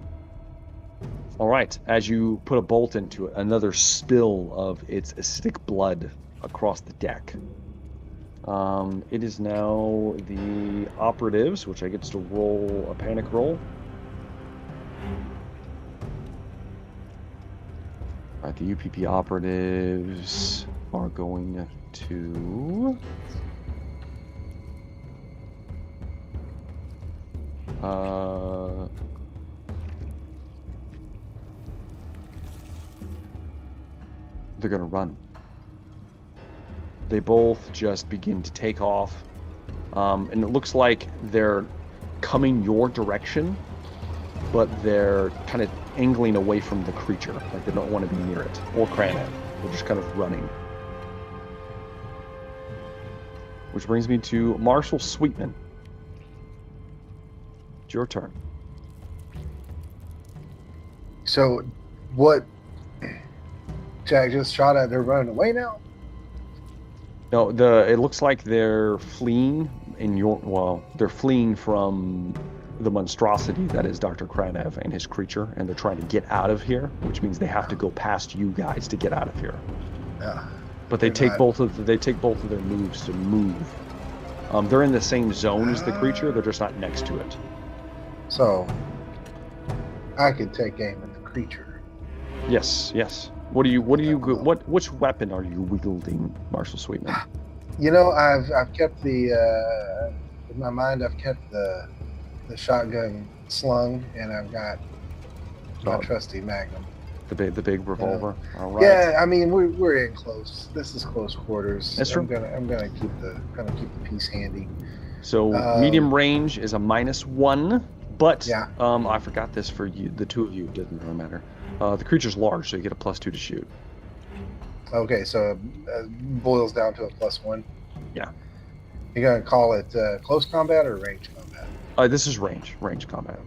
All right, as you put a bolt into it, another spill of its acidic blood across the deck. It is now the operatives, which I get to roll a panic roll. All right, the UPP operatives are going to... they're gonna run. They both just begin to take off, and it looks like they're coming your direction, but they're kind of angling away from the creature, like they don't want to be near it, or Kranev. They're just kind of running. Which brings me to Marshal Sweetman. It's your turn. So, what? Jack just shot at. They're running away now. No, it looks like they're fleeing they're fleeing from the monstrosity that is Dr. Kranev and his creature, and they're trying to get out of here, which means they have to go past you guys to get out of here. Yeah. But they take both of their moves to move. They're in the same zone as the creature, they're just not next to it. So, I can take aim at the creature. Yes. Which weapon are you wielding, Marshal Sweetman? You know, I've kept the in my mind. I've kept the shotgun slung, and I've got my trusty Magnum. The big revolver. Yeah. All right. Yeah, I mean we're in close. This is close quarters. That's true. I'm gonna keep the piece handy. So medium range is a -1, but yeah. I forgot this for you. The two of you, it doesn't really matter. The creature's large, so you get a +2 to shoot. Okay, so it boils down to a +1. Yeah. You're gonna call it close combat or range combat? This is range combat.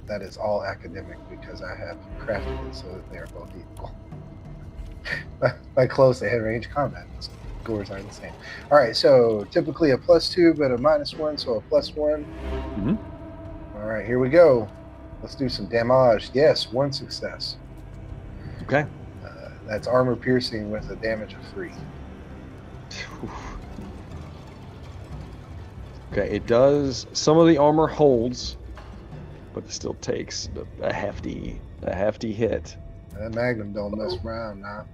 That is all academic because I have crafted it so that they are both equal. By close, they have range combat. The scores are the same. All right, so typically a +2, but a -1, so a +1. Mm-hmm. All right, here we go. Let's do some damage. Yes, 1 success. Okay. That's armor piercing with a damage of 3. Okay, it does. Some of the armor holds, but it still takes a hefty hit. That Magnum don't mess around now.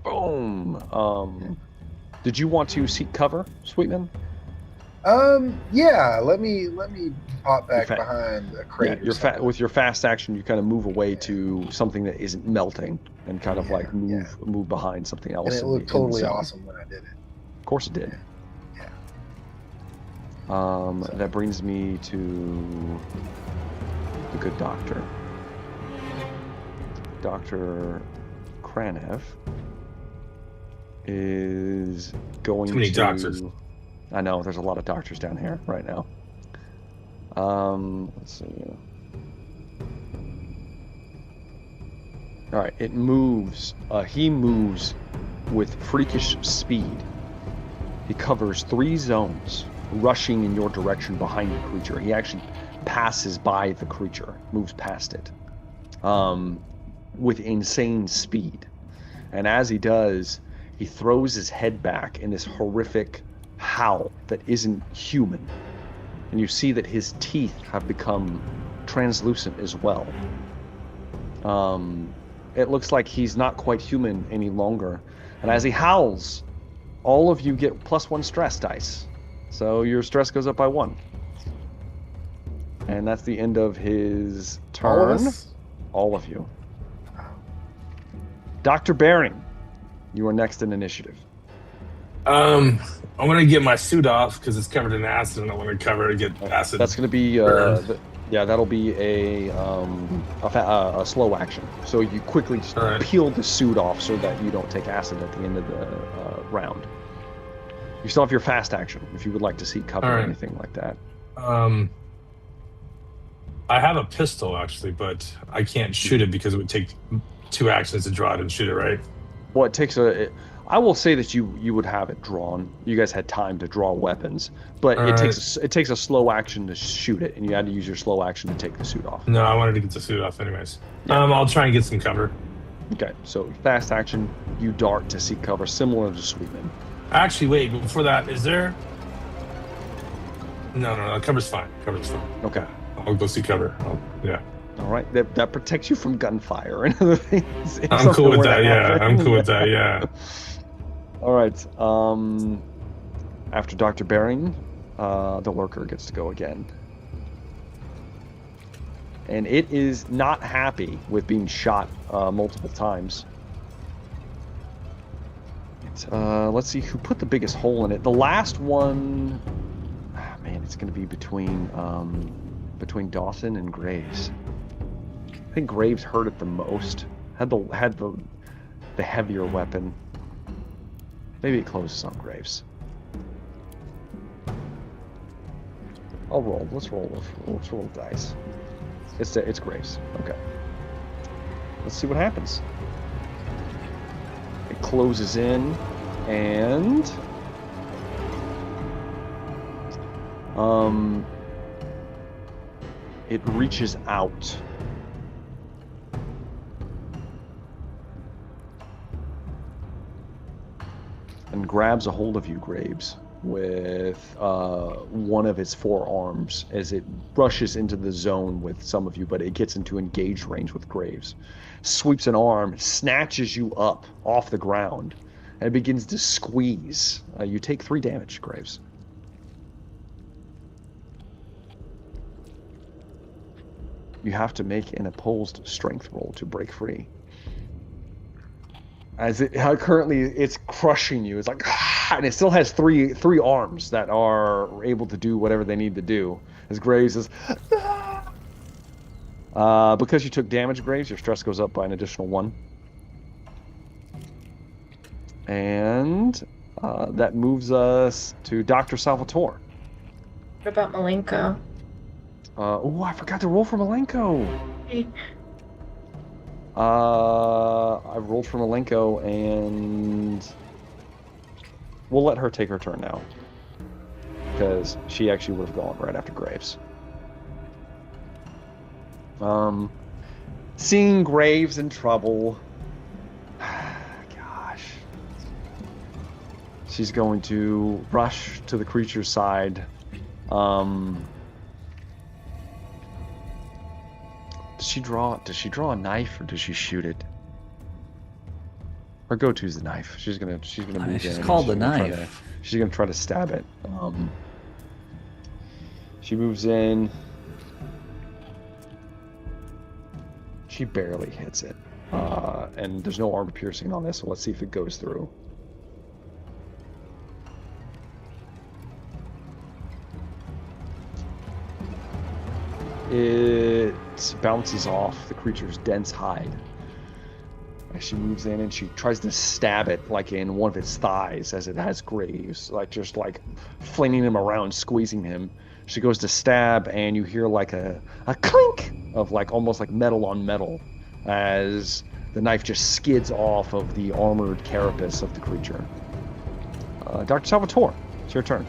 Boom. Did you want to seek cover, Sweetman? Yeah. Let me pop back behind a crate. Yeah, with your fast action, you kind of move away to something that isn't melting, and kind of move behind something else. And it looked totally awesome when I did it. Of course, it did. Yeah. That brings me to the good doctor, Dr. Kranev. Is going Too many to... doctors. I know, there's a lot of doctors down here right now. Let's see. All right, it moves. He moves with freakish speed. He covers 3 zones, rushing in your direction behind the creature. He actually passes by the creature, moves past it, with insane speed. And as he does, he throws his head back in this horrific howl that isn't human. And you see that his teeth have become translucent as well. It looks like he's not quite human any longer. And as he howls, all of you get +1 stress dice. So your stress goes up by 1. And that's the end of his All of turn. us? All of you. Dr. Baring, you are next in initiative. I'm gonna get my suit off because it's covered in acid, and I want to get acid. That's going to be burned. that'll be a slow action. So you quickly just All right. peel the suit off so that you don't take acid at the end of the round. You still have your fast action if you would like to seek cover All or right. anything like that. I have a pistol actually, but I can't shoot it because it would take 2 actions to draw it and shoot it, right? Well, it takes I will say that you would have it drawn. You guys had time to draw weapons, but All it right. takes a slow action to shoot it, and you had to use your slow action to take the suit off. No, I wanted to get the suit off anyways. Yeah. I'll try and get some cover. Okay, so fast action, you dart to seek cover, similar to Sweetman. Actually, wait, before that, is there... No, cover's fine. Cover's fine. Okay. I'll go see cover. Yeah. All right, that protects you from gunfire and other things. if I'm something cool with were to that, yeah. happen. I'm cool with that, yeah. All right. After Dr. Baring, the lurker gets to go again. And it is not happy with being shot multiple times. Let's see who put the biggest hole in it. The last one, man, it's going to be between Dawson and Graves. I think Graves hurt it the most. Had the heavier weapon. Maybe it closes on Graves. I'll roll. Let's roll the dice. It's Graves. Okay. Let's see what happens. It closes in, and it reaches out. And grabs a hold of you, Graves, with one of its forearms as it rushes into the zone with some of you, but it gets into engaged range with Graves. Sweeps an arm, snatches you up off the ground, and begins to squeeze. You take 3 damage, Graves. You have to make an opposed strength roll to break free. As currently it's crushing you. It's like, and it still has three arms that are able to do whatever they need to do. As Graves is, because you took damage, Graves, your stress goes up by an additional 1. And that moves us to Dr. Salvatore. What about Malenko? Oh, I forgot to roll for Malenko. Hey. I rolled for Malenko, and we'll let her take her turn now, because she actually would have gone right after Graves. Seeing Graves in trouble, gosh, she's going to rush to the creature's side. Does she draw a knife, or does she shoot it? Her go-to is the knife. She's gonna move in. She's called the knife. She's gonna try to stab it. She moves in. She barely hits it, and there's no armor piercing on this. So let's see if it goes through. It bounces off the creature's dense hide. As she moves in and she tries to stab it, like in one of its thighs, as it has Graves, just flinging him around, squeezing him. She goes to stab, and you hear like a clink of almost like metal on metal, as the knife just skids off of the armored carapace of the creature. Dr. Salvatore, it's your turn.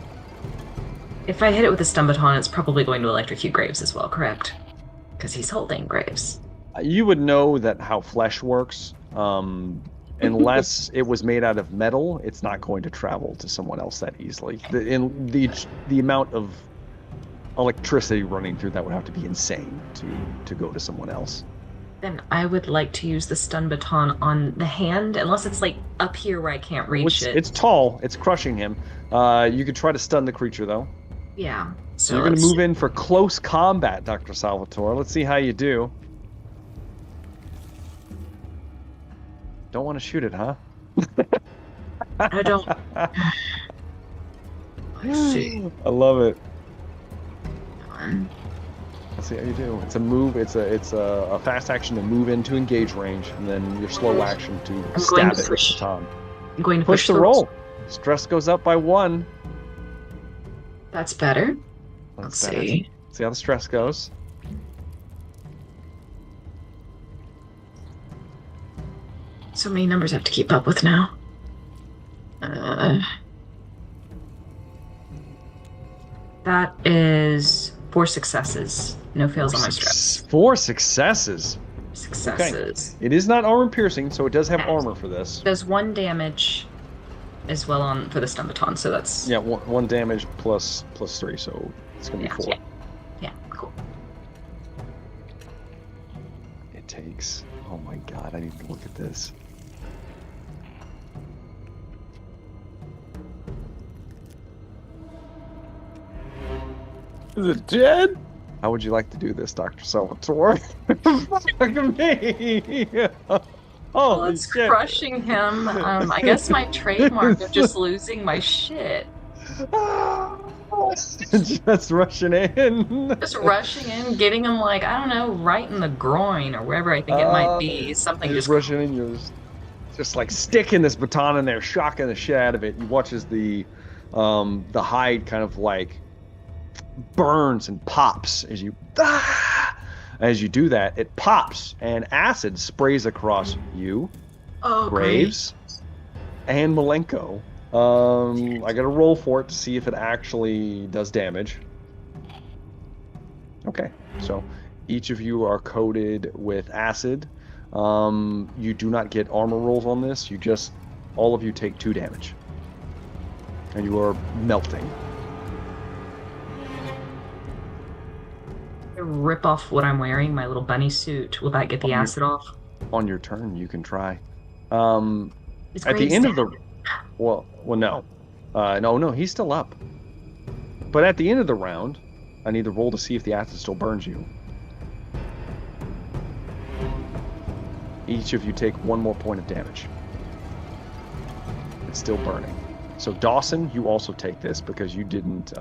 If I hit it with a stun baton, it's probably going to electrocute Graves as well, correct? Because he's holding Graves. You would know that how flesh works. Unless it was made out of metal, it's not going to travel to someone else that easily. The amount of electricity running through that would have to be insane to go to someone else. Then I would like to use the stun baton on the hand, unless it's up here where I can't reach it. It's tall. It's crushing him. You could try to stun the creature, though. Yeah. So you're going to move in for close combat, Dr. Salvatore. Let's see how you do. Don't want to shoot it, huh? I don't. Let's see. I love it. Um, Let's see how you do. It's a move. It's a fast action to move into engage range, and then your slow action to stab it with the baton. I'm going to Push the roll. Stress goes up by 1. That's better. Let's see. See how the stress goes. So many numbers I have to keep up with now. That is 4 successes. No fails on my stress. 4 successes. Successes. Okay. It is not armor piercing, so it does have armor for this. Does 1 damage as well on for the stun baton, so that's... Yeah, 1 damage plus 3, so it's going to be 4. Yeah, cool. It takes... Oh my god, I need to look at this. Is it dead? How would you like to do this, Dr. Salvatore? Fuck me! Well, it's crushing him. I guess my trademark of just losing my shit. Just rushing in. Just rushing in, getting him like, I don't know, right in the groin or wherever I think it might be. Something just rushing in. You're just like sticking this baton in there, shocking the shit out of it. You watch as the hide kind of like burns and pops as you do that. It pops and acid sprays across you, Graves, and Malenko. I gotta roll for it to see if it actually does damage. Okay, so each of you are coated with acid. You do not get armor rolls on this. All of you take 2 damage, and you are melting. rip off what I'm wearing, my little bunny suit. Will that get the acid off? On your turn, you can try. Is At the Graves end of down? the... Well, no. No, he's still up. But at the end of the round, I need to roll to see if the acid still burns you. Each of you take 1 more point of damage. It's still burning. So Dawson, you also take this because you didn't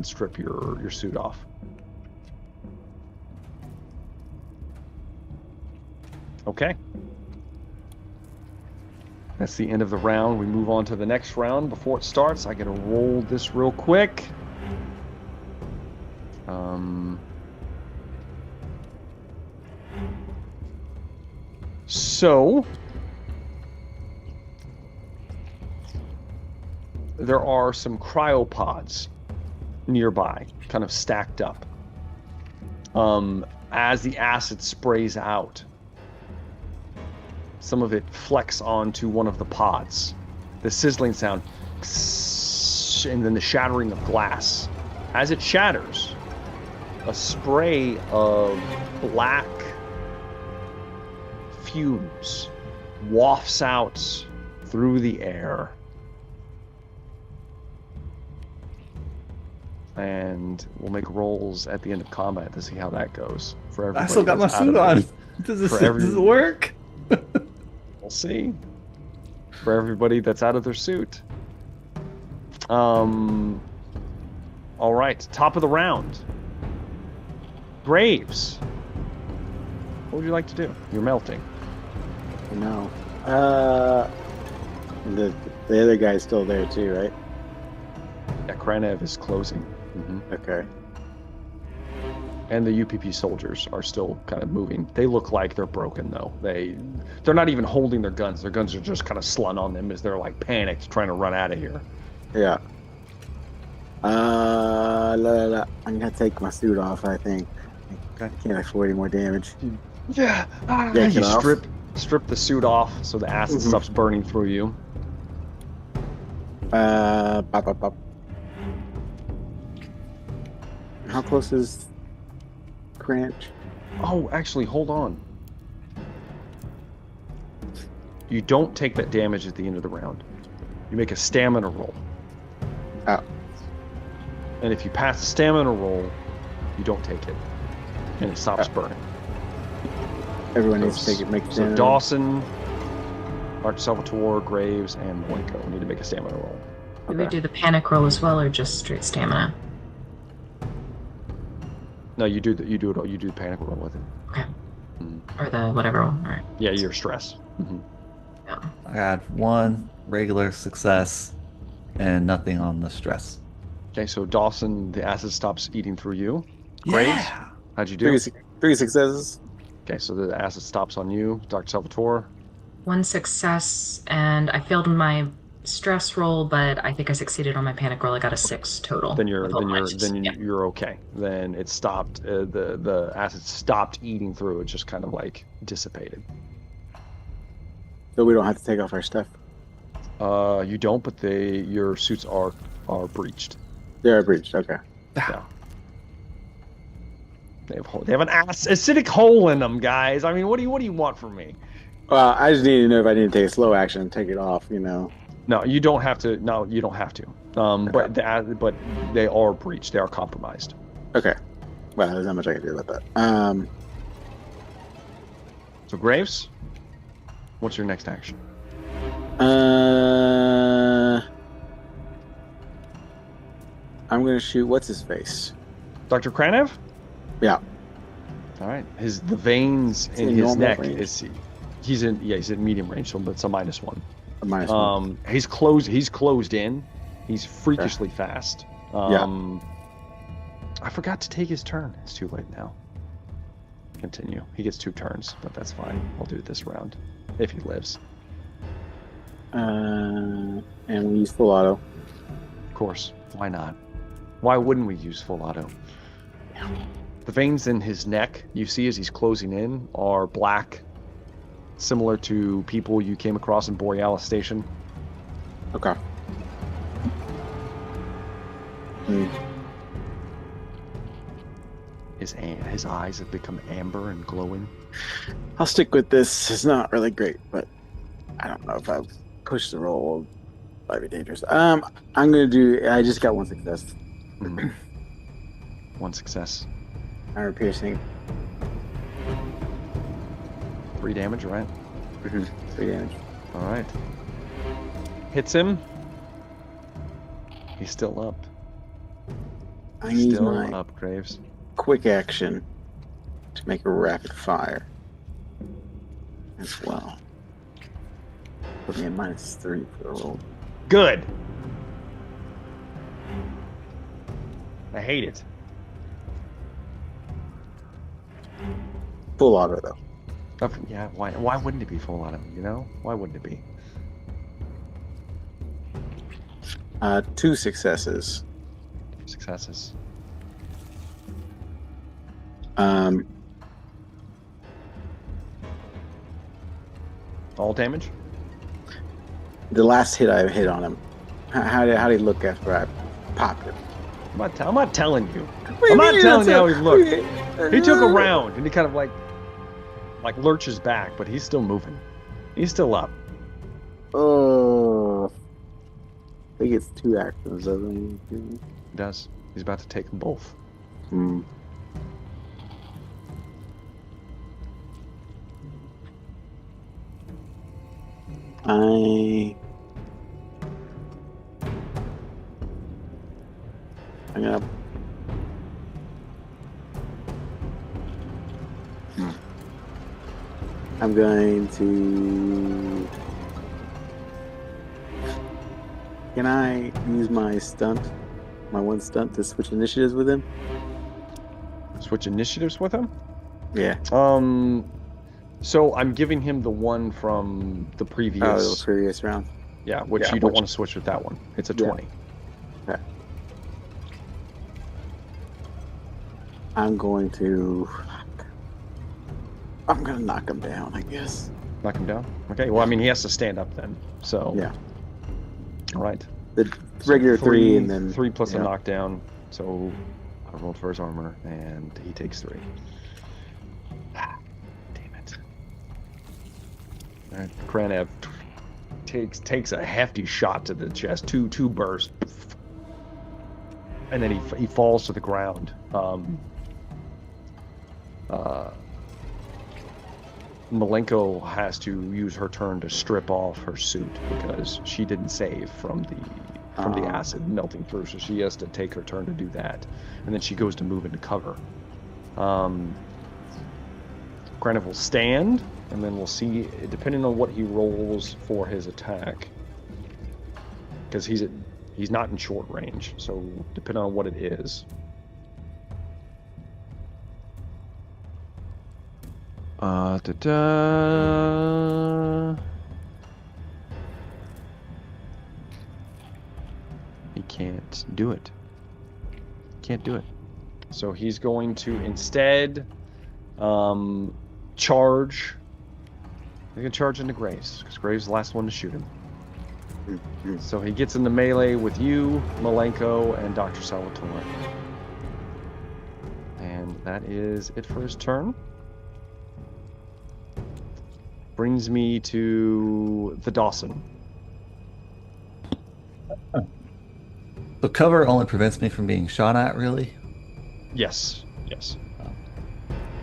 strip your suit off. Okay. That's the end of the round. We move on to the next round. Before it starts, I gotta roll this real quick. So there are some cryopods nearby, kind of stacked up. As the acid sprays out, some of it flecks onto one of the pods. The sizzling sound, and then the shattering of glass. As it shatters, a spray of black fumes wafts out through the air. And we'll make rolls at the end of combat to see how that goes. For everybody, I still got my suit on. Does it work? We'll see. For everybody that's out of their suit. All right, top of the round. Graves. What would you like to do? You're melting. No. The other guy's still there too, right? Yeah, Kranev is closing. Mm-hmm. Okay. And the UPP soldiers are still kind of moving. They look like they're broken, though. They're not even holding their guns. Their guns are just kind of slung on them as they're like panicked, trying to run out of here. Yeah. I'm gonna take my suit off. I think. I can't afford any more damage. Yeah. You strip the suit off so the acid stuff's burning through you. Pop. How close is Cranch? Oh, actually, hold on. You don't take that damage at the end of the round. You make a stamina roll. Oh. And if you pass the stamina roll, you don't take it. And it stops burning. Everyone needs to make So stamina. Dawson, Dr. Salvatore, Graves, and Moiko need to make a stamina roll. Do we do the panic roll as well, or just straight stamina? No, you do the panic roll with it. Okay. Or the whatever one. All right. Yeah, your stress. Yeah. I got 1 regular success and nothing on the stress. Okay, so Dawson, the acid stops eating through you. Graves, Yeah. how'd you do? 3 successes. Okay, so the acid stops on you, Dr. Salvatore. 1 success, and I failed my stress roll, but I think I succeeded on my panic roll. I got a 6 total. Then you're with all my just- yeah. you're okay. Then it stopped. The acid stopped eating through. It just kind of like dissipated. So we don't have to take off our stuff. You don't, but your suits are breached. They're breached. Okay. Yeah. They have an acidic hole in them, guys. I mean, what do you want from me? Well, I just need to know if I need to take a slow action and take it off. No, you don't have to. No, you don't have to. But they are breached. They are compromised. Okay. Well, there's not much I can do about that. So Graves, what's your next action? I'm gonna shoot. What's his face? Dr. Kranev? Yeah. All right. The veins in in his normal neck range? he's in medium range, so it's a -1. A -1. He's closed in. He's freakishly fast. I forgot to take his turn. It's too late now. Continue. He gets 2 turns, but that's fine. I'll do it this round if he lives. And we use full auto. Of course. Why not? Why wouldn't we use full auto? The veins in his neck, you see as he's closing in, are black, similar to people you came across in Borealis Station. Okay. His eyes have become amber and glowing. I'll stick with this. It's not really great, but I don't know if I push the roll. Might be dangerous. I'm gonna do. I just got 1 success. 1 success. Armor piercing. 3 damage, right? 3 damage. All right. Hits him. He's still up. I use Still my up, Graves. quick action to make a rapid fire as well. Put me at -3 for the roll. Good. I hate it. Full auto though. Yeah, why wouldn't it be full auto, you know? Why wouldn't it be? 2 successes. Successes. All damage? The last hit I hit on him. How did he look after I popped him? I'm not telling you. I'm not telling you how he looked. He took a round and he kind of like lurches back, but he's still moving. He's still up. Oh, he gets 2 actions, doesn't he? He does. He's about to take them both. I'm going to. Can I use my stunt, my 1 stunt, to switch initiatives with him? Switch initiatives with him? Yeah. So I'm giving him the one from the previous. The previous round. Yeah, which you don't want to switch with that one. It's a 20. Okay. I'm going to knock him down, I guess. Knock him down? Okay, well, I mean, he has to stand up then, so... Yeah. All right. The regular 3 and then... 3 plus a knockdown, so I rolled for his armor, and he takes 3. Damn it. All right, Kranev takes a hefty shot to the chest. Two bursts. and then he falls to the ground. Malenko has to use her turn to strip off her suit because she didn't save from the acid melting through, so she has to take her turn to do that, and then she goes to move into cover. Kranev will stand, and then we'll see, depending on what he rolls for his attack, because he's not in short range, so depending on what it is. He can't do it. Can't do it. So he's going to instead charge. He's gonna charge into Graves, because Graves is the last one to shoot him. So he gets in the melee with you, Malenko, and Dr. Salvatore. And that is it for his turn. Brings me to the Dawson. So cover only prevents me from being shot at, really? Yes. Yes.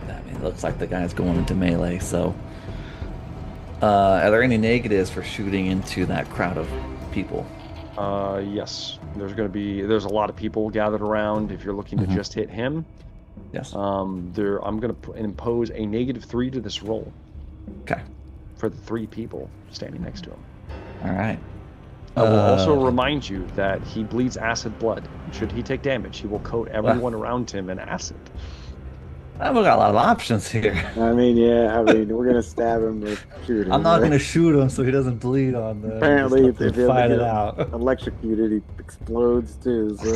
I mean, it looks like the guy's going into melee, so... are there any negatives for shooting into that crowd of people? Yes. There's a lot of people gathered around. If you're looking to just hit him, Yes. I'm going to impose a -3 to this roll. Okay. For the 3 people standing next to him. All right. I will also remind you that he bleeds acid blood. Should he take damage, he will coat everyone around him in acid. I've got a lot of options here. I mean, yeah. I mean, we're gonna stab him or shoot him. I'm not right? going to shoot him so he doesn't bleed on the... Apparently, if he'll fight it out. electrocuted, he explodes too. So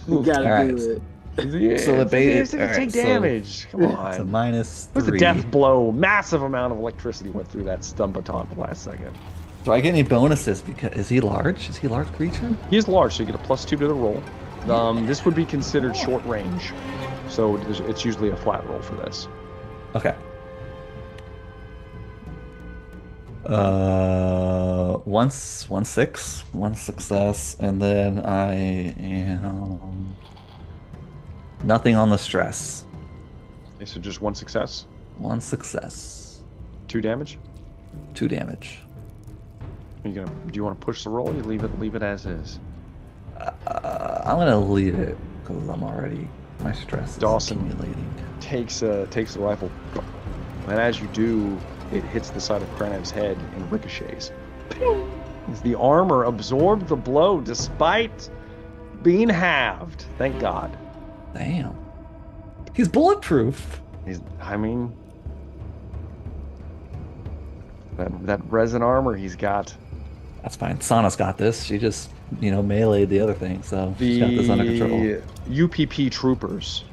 you gotta Alright. do it. So the bait is take damage. Come It's a on. -3. It was a death blow. Massive amount of electricity went through that stun baton the last second. Do I get any bonuses? Because is he large? Is he a large creature? He's large, so you get a +2 to the roll. This would be considered short range, so it's usually a flat roll for this. Okay. One success, and then I am nothing on the stress. Okay, so just 1 success, 1 success, 2 damage. 2 damage. Do you want to push the roll? Or you leave it as is. I'm gonna leave it because my stress is Dawson. accumulating. Takes the rifle, and as you do, it hits the side of Kranev's head and ricochets. As the armor absorbed the blow despite being halved. Thank God. Damn. He's bulletproof. That resin armor he's got. That's fine. Sana's got this. She just, meleeed the other thing, so she's got this under control. The UPP troopers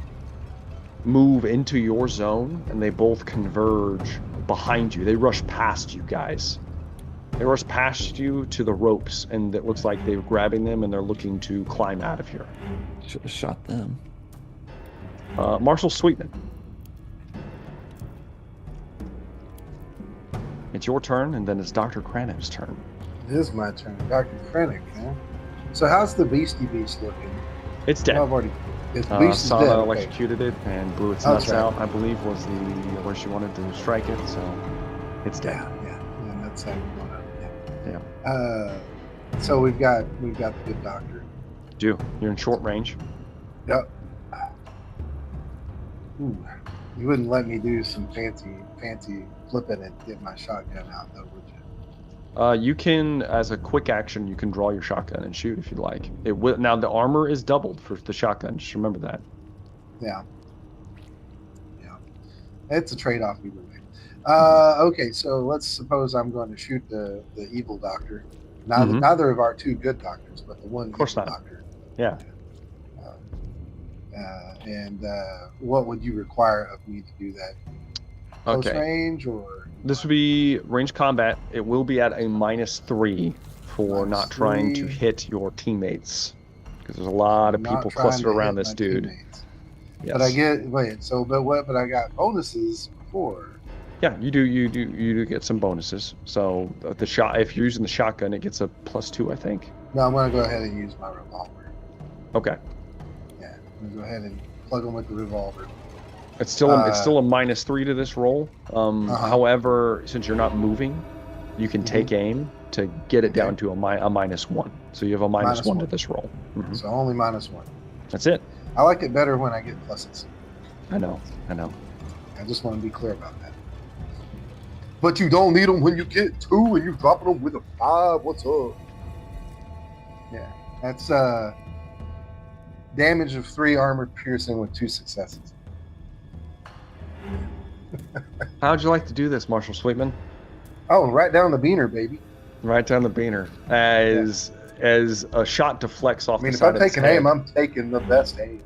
move into your zone, and they both converge behind you. They rush past you guys. They rush past you to the ropes, and it looks like they're grabbing them, and they're looking to climb out of here. Should have shot them. Marshal Sweetman. It's your turn, and then it's Dr. Kranev's turn. It is my turn. Dr. Krennic, man. So how's the Beastie Beast looking? It's dead. I've already... The Beast is Sana dead. Okay. electrocuted it and blew its Oh, nuts that's right. out, I believe, was where she wanted to strike it, so it's dead. Yeah, that's how we're going up. Yeah. So we've got the good doctor. You're in short range. Yep. Ooh, you wouldn't let me do some fancy flipping and get my shotgun out, though, would you? You can, as a quick action, you can draw your shotgun and shoot if you like. Now the armor is doubled for the shotgun. Just remember that. Yeah. It's a trade-off either way. Okay, so let's suppose I'm going to shoot the evil doctor. Neither of our 2 good doctors, but the one course evil not. doctor. Yeah. And what would you require of me to do that? Close range or? This would be range combat. It will be at a -3 for not trying to hit your teammates, because there's a lot of people clustered around this dude. Teammates. Yes. But but I got bonuses before. Yeah, you do get some bonuses. So if you're using the shotgun, it gets a +2, I think. No, I'm gonna go ahead and use my revolver. Okay. Yeah, I'm gonna go ahead and plug him with the revolver. It's still a -3 to this roll. However, since you're not moving, you can take aim to get it down to a -1. So you have a -1 to this roll. Mhm. So only -1. That's it. I like it better when I get pluses. I know. I just want to be clear about that. But you don't need them when you get 2 and you dropping them with a 5. What's up? Yeah, that's damage of 3 armor piercing with 2 successes. How'd you like to do this, Marshal Sweetman? Oh, right down the beaner, baby. Right down the beaner. As a shot deflects off I mean, the if side I'm of his taking head, aim, I'm taking the best aim.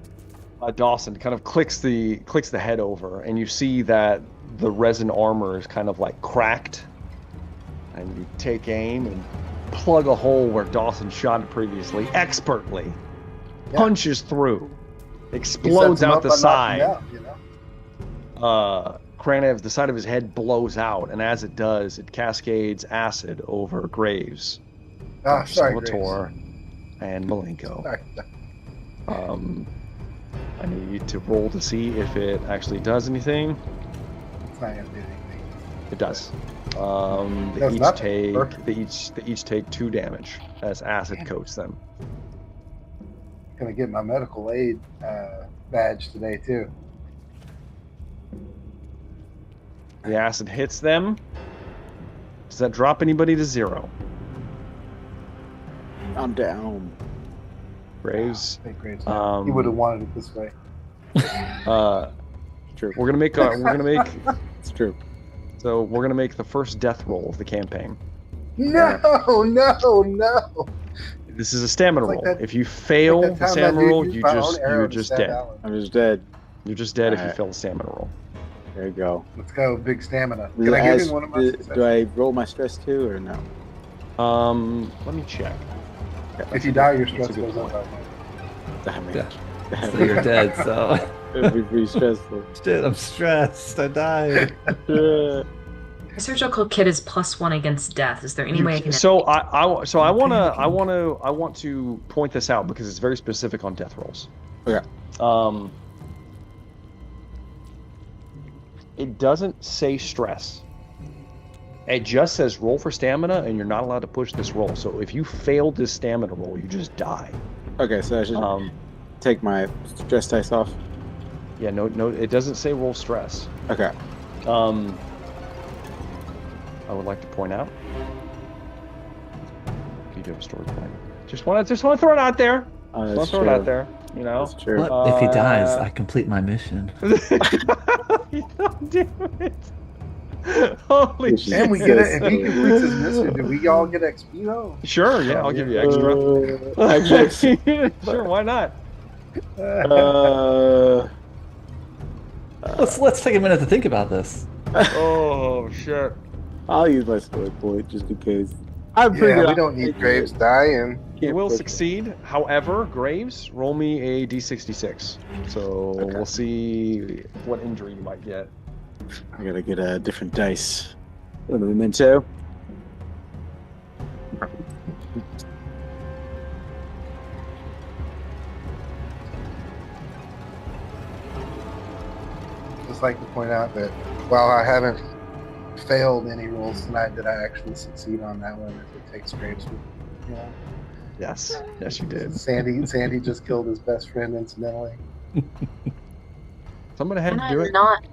Dawson kind of clicks the head over, and you see that the resin armor is kind of like cracked. And you take aim and plug a hole where Dawson shot it previously, expertly. Yeah. Punches through, He explodes sets him out up the by knocking side. him out, you know? Kranev, the side of his head blows out, and as it does, it cascades acid over Graves, Ah, sorry, Salvatore, and Malenko. Sorry. I need to roll to see if it actually does anything. It's not gonna do anything. It does. Does They each nothing. take Perfect. they each take 2 damage as acid coats them. Gonna get my medical aid badge today too. The acid hits them. Does that drop anybody to 0? I'm down. Graves. Hey, great. Um, He would have wanted it this way. True. We're gonna make It's true. so we're gonna make the first death roll of the campaign. No, no. This is a stamina It's like roll. that- If you fail Like that the time that stamina dude roll, used you're my own arrow to just stab dead. Alan. I'm just dead. You're just dead if you Alright. fail the stamina roll. There you go. Let's go, big stamina. Can I give him one of my successes? Do I roll my stress too or no? Let me check. If you die, your That's stress a good goes up. point. Damn it. Yeah. So you're dead, so. It'd be pretty stressful. Shit, I'm stressed. I died. Yeah. The surgical kit is +1 against death. Is there any way I can? So I want to point this out because it's very specific on death rolls. Okay. It doesn't say stress. It just says roll for stamina, and you're not allowed to push this roll. So if you fail this stamina roll, you just die. Okay, so I should take my stress dice off. Yeah, no, it doesn't say roll stress. Okay. I would like to point out. You do have a story point. Just want to throw it out there. Oh, Just that's want to throw it out true. there. You know. That's true. But if he dies, I complete my mission. Damn it! Holy And shit! And we get it. If he completes his mission, do we all get XP though? Sure, yeah, I'll give you extra. Extra. Sure, why not? Let's take a minute to think about this. Oh shit! I'll use my story point just because. I'm pretty Yeah, we don't need Graves dying. You will succeed. However, Graves, roll me a d66. So Okay. we'll see what injury you might get. I gotta get a different dice. A memento. Just like to point out that while I haven't failed any rolls tonight, did I actually succeed on that one? If it takes Graves with me, you know? Yes, yes, you did. Sandy just killed his best friend incidentally. Someone had Can to I do it. not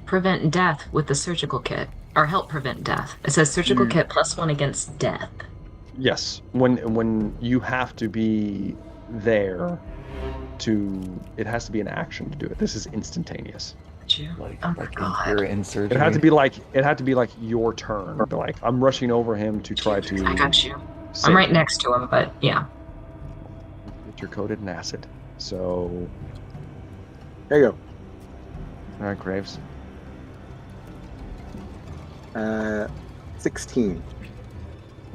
prevent death with the surgical kit, or help prevent death? It says surgical kit +1 against death. Yes, when you have to be there to, it has to be an action to do it. This is instantaneous. Did you? Like, Oh my like god. you're in surgery. It had to be like your turn. Like I'm rushing over him to try to. I got you. save I'm right him. next to him, but yeah. You're coated in acid. So, There you all right, Graves. go. 16.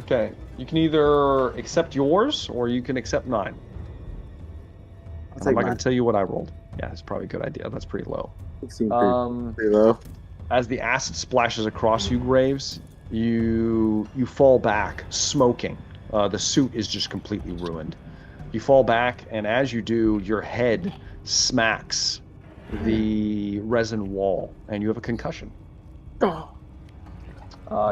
Okay, you can either accept yours or you can accept mine. I'll I'm take not mine. going to tell you what I rolled. Yeah, it's probably a good idea. That's pretty low. 16 Um, pretty low. as the acid splashes across you, Graves, you fall back, smoking, The suit is just completely ruined. You fall back, and as you do, your head smacks the resin wall, and you have a concussion. Oh.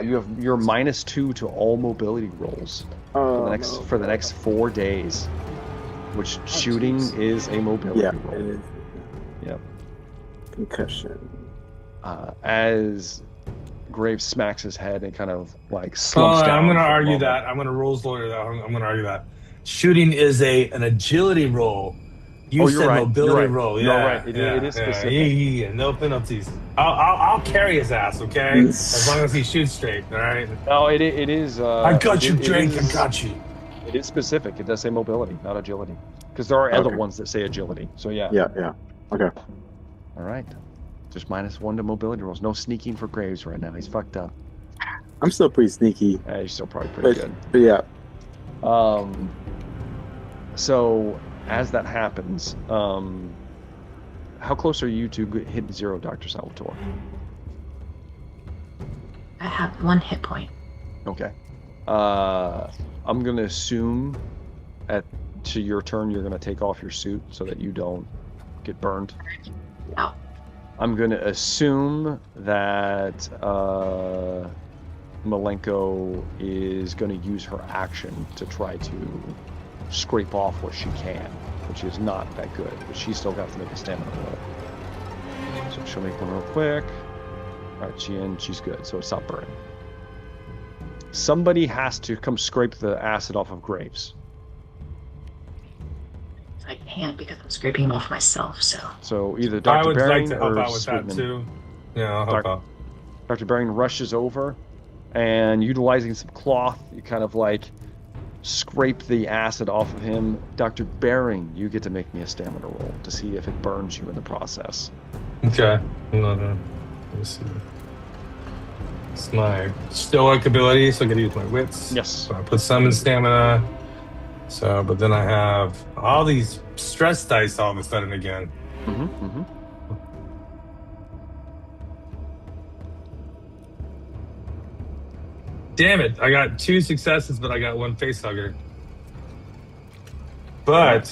You're -2 to all mobility rolls for the next 4 days, which shooting is a mobility roll. It is. Yep. Concussion. As Graves smacks his head and kind of like slumps down. I'm going to for a argue moment. that. I'm going to rules lawyer that. I'm going to argue that. Shooting is an agility roll. You said right. mobility roll. You're Yeah, right. It is specific. Yeah. No penalties. I'll carry his ass, okay? As long as he shoots straight, all right? No, it is. I got you, Drake. I got you. It is specific. It does say mobility, not agility. Because there are other ones that say agility. So yeah. Yeah. Okay. All right. Just -1 to mobility rolls. No sneaking for Graves right now. He's fucked up. I'm still pretty sneaky. He's still probably pretty good. But yeah. So as that happens, how close are you to hit 0, Dr. Salvatore? I have 1 hit point. Okay. I'm gonna assume to your turn you're gonna take off your suit so that you don't get burned. No. I'm gonna assume that Malenko is gonna use her action to try to scrape off what she can, which is not that good, but she still got to make a stamina roll. So she'll make one real quick. All right, she's good, so it's not burning. Somebody has to come scrape the acid off of Graves. I can't because I'm scraping him off myself, so. So either I Dr. would Bering like to help or out with that, Sweetman. too. Yeah, I'll help out. Dr. Bering rushes over, and utilizing some cloth, you kind of like scrape the acid off of him. Dr. Bering, you get to make me a stamina roll to see if it burns you in the process. Okay. Let me see. It's my stoic ability, so I can use my wits. Yes. So I put some in stamina. So, but then I have all these stress dice all of a sudden again. Damn it! I got 2 successes, but I got 1 facehugger. But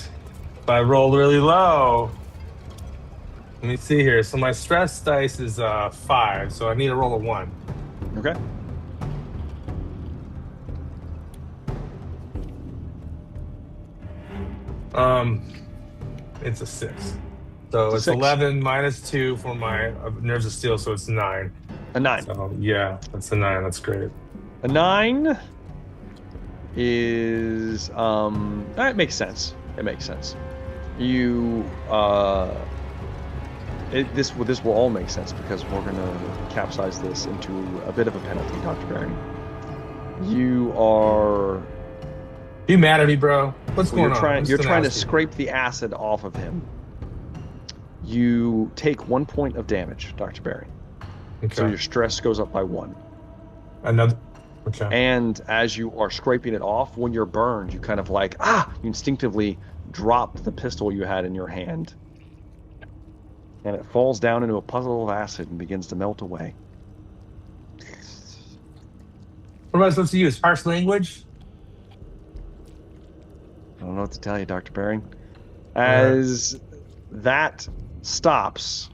if I roll really low, let me see here. So my stress dice is 5, so I need a roll of 1. Okay. It's a 6. So it's 6. 11 -2 for my nerves of steel, so it's 9. A 9. So yeah, that's a 9. That's great. A 9 is that makes sense. It makes sense. You this will all make sense because we're gonna capsize this into a bit of a penalty, Dr. Bering. You mad at me, bro? What's going on? You're trying to scrape the acid off of him. You take 1 point of damage, Dr. Bering. Okay. So your stress goes up by 1. Another. Okay. And as you are scraping it off, when you're burned, you kind of like, you instinctively drop the pistol you had in your hand. And it falls down into a puddle of acid and begins to melt away. What am I supposed to use? Harsh language? I don't know what to tell you, Dr. Bering. As that stops,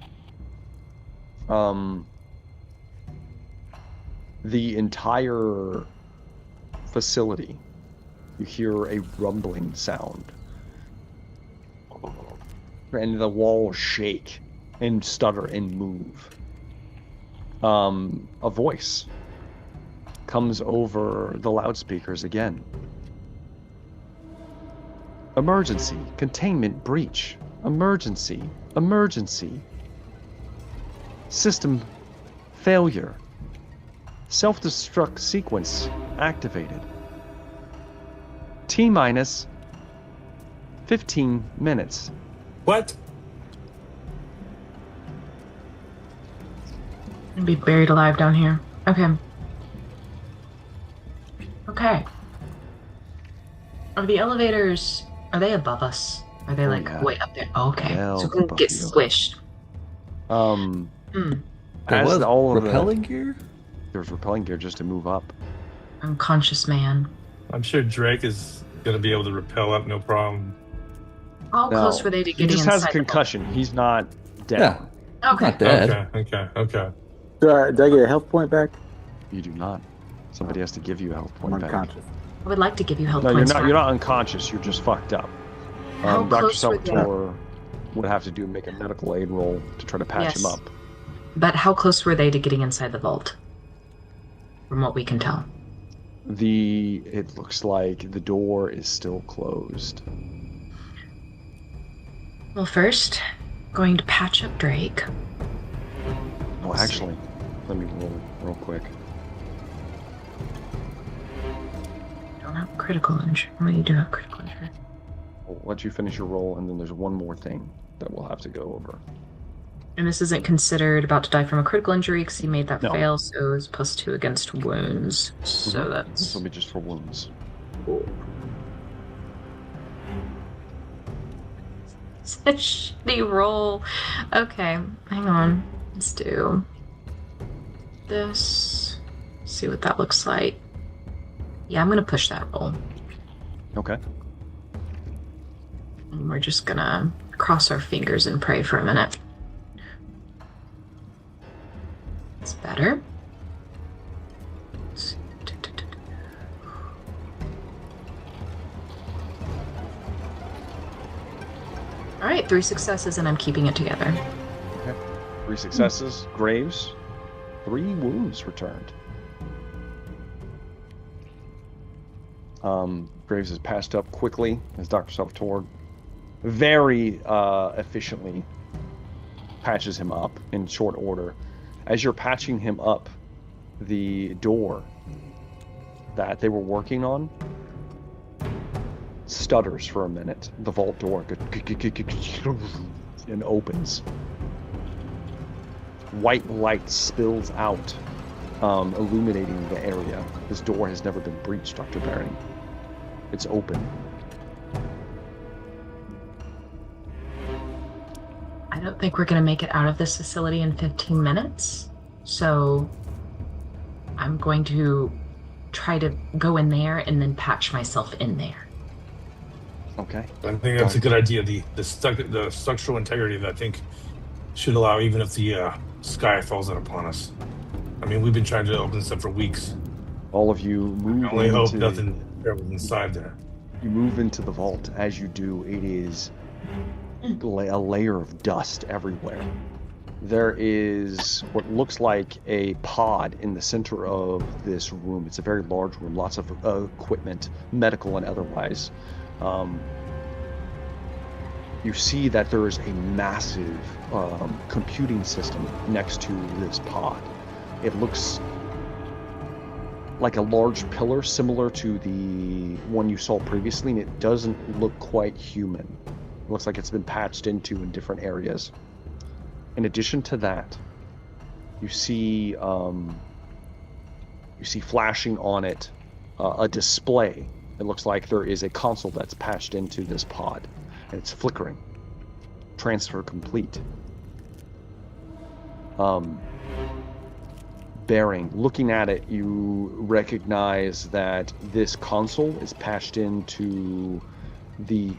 the entire facility, you hear a rumbling sound. And the walls shake and stutter and move. A voice comes over the loudspeakers again. Emergency, containment breach. Emergency, emergency. System failure. Self-destruct sequence activated. T-minus 15 minutes. What? I'd be buried alive down here. Okay. Are the elevators, are they above us? Are they way up there? Oh, okay. Well, so we can get squished. There was all of repelling gear? There's repelling gear just to move up. Unconscious man. I'm sure Drake is going to be able to rappel up, no problem. How Now, close were they to he getting just inside has a the vault? concussion. He's not Yeah. down. Okay. Not dead. Okay. Do I get a health point back? You do not. Somebody has to give you a health I'm point back. unconscious. I would like to give you health No, you're points. not. back. You're not unconscious. You're just fucked up. How Dr. close were they? Salvatore would have to make a medical aid roll to try to patch him Yes. up. But how close were they to getting inside the vault? From what we can tell. It looks like the door is still closed. Well, first, going to patch up Drake. Oh, actually, let me roll real quick. Don't have critical injury. Well, you do have critical injury. I'll let you finish your roll, and then there's one more thing that we'll have to go over. And this isn't considered about to die from a critical injury because he made that No. fail, so it's +2 against wounds. So This that's will be just for wounds. it's a shitty roll. Okay, hang on. Let's do this. See what that looks like. Yeah, I'm gonna push that roll. Okay. And we're just gonna cross our fingers and pray for a minute. It's better. All right, 3 successes, and I'm keeping it together. Okay. 3 successes. Graves. 3 wounds returned. Graves is patched up quickly as Dr. Salvatore very efficiently patches him up in short order. As you're patching him up, the door that they were working on stutters for a minute. The vault door and opens. White light spills out, illuminating the area. This door has never been breached, Dr. Baring. It's open. I don't think we're going to make it out of this facility in 15 minutes. So I'm going to try to go in there and then patch myself in there. Okay. I think that's a good idea. The structural integrity that I think should allow even if the sky falls in upon us. I mean, we've been trying to open this up for weeks. All of you move I only hope into, nothing terrible inside there. you move into the vault. As you do, it is a layer of dust everywhere. There is what looks like a pod in the center of this room. It's a very large room, lots of equipment, medical and otherwise. You see that there is a massive computing system next to this pod. It looks like a large pillar similar to the one you saw previously, and it doesn't look quite human. It looks like it's been patched into in different areas. In addition to that, you see flashing on it a display. It looks like there is a console that's patched into this pod, and it's flickering. Transfer complete. Baring, looking at it, you recognize that this console is patched into the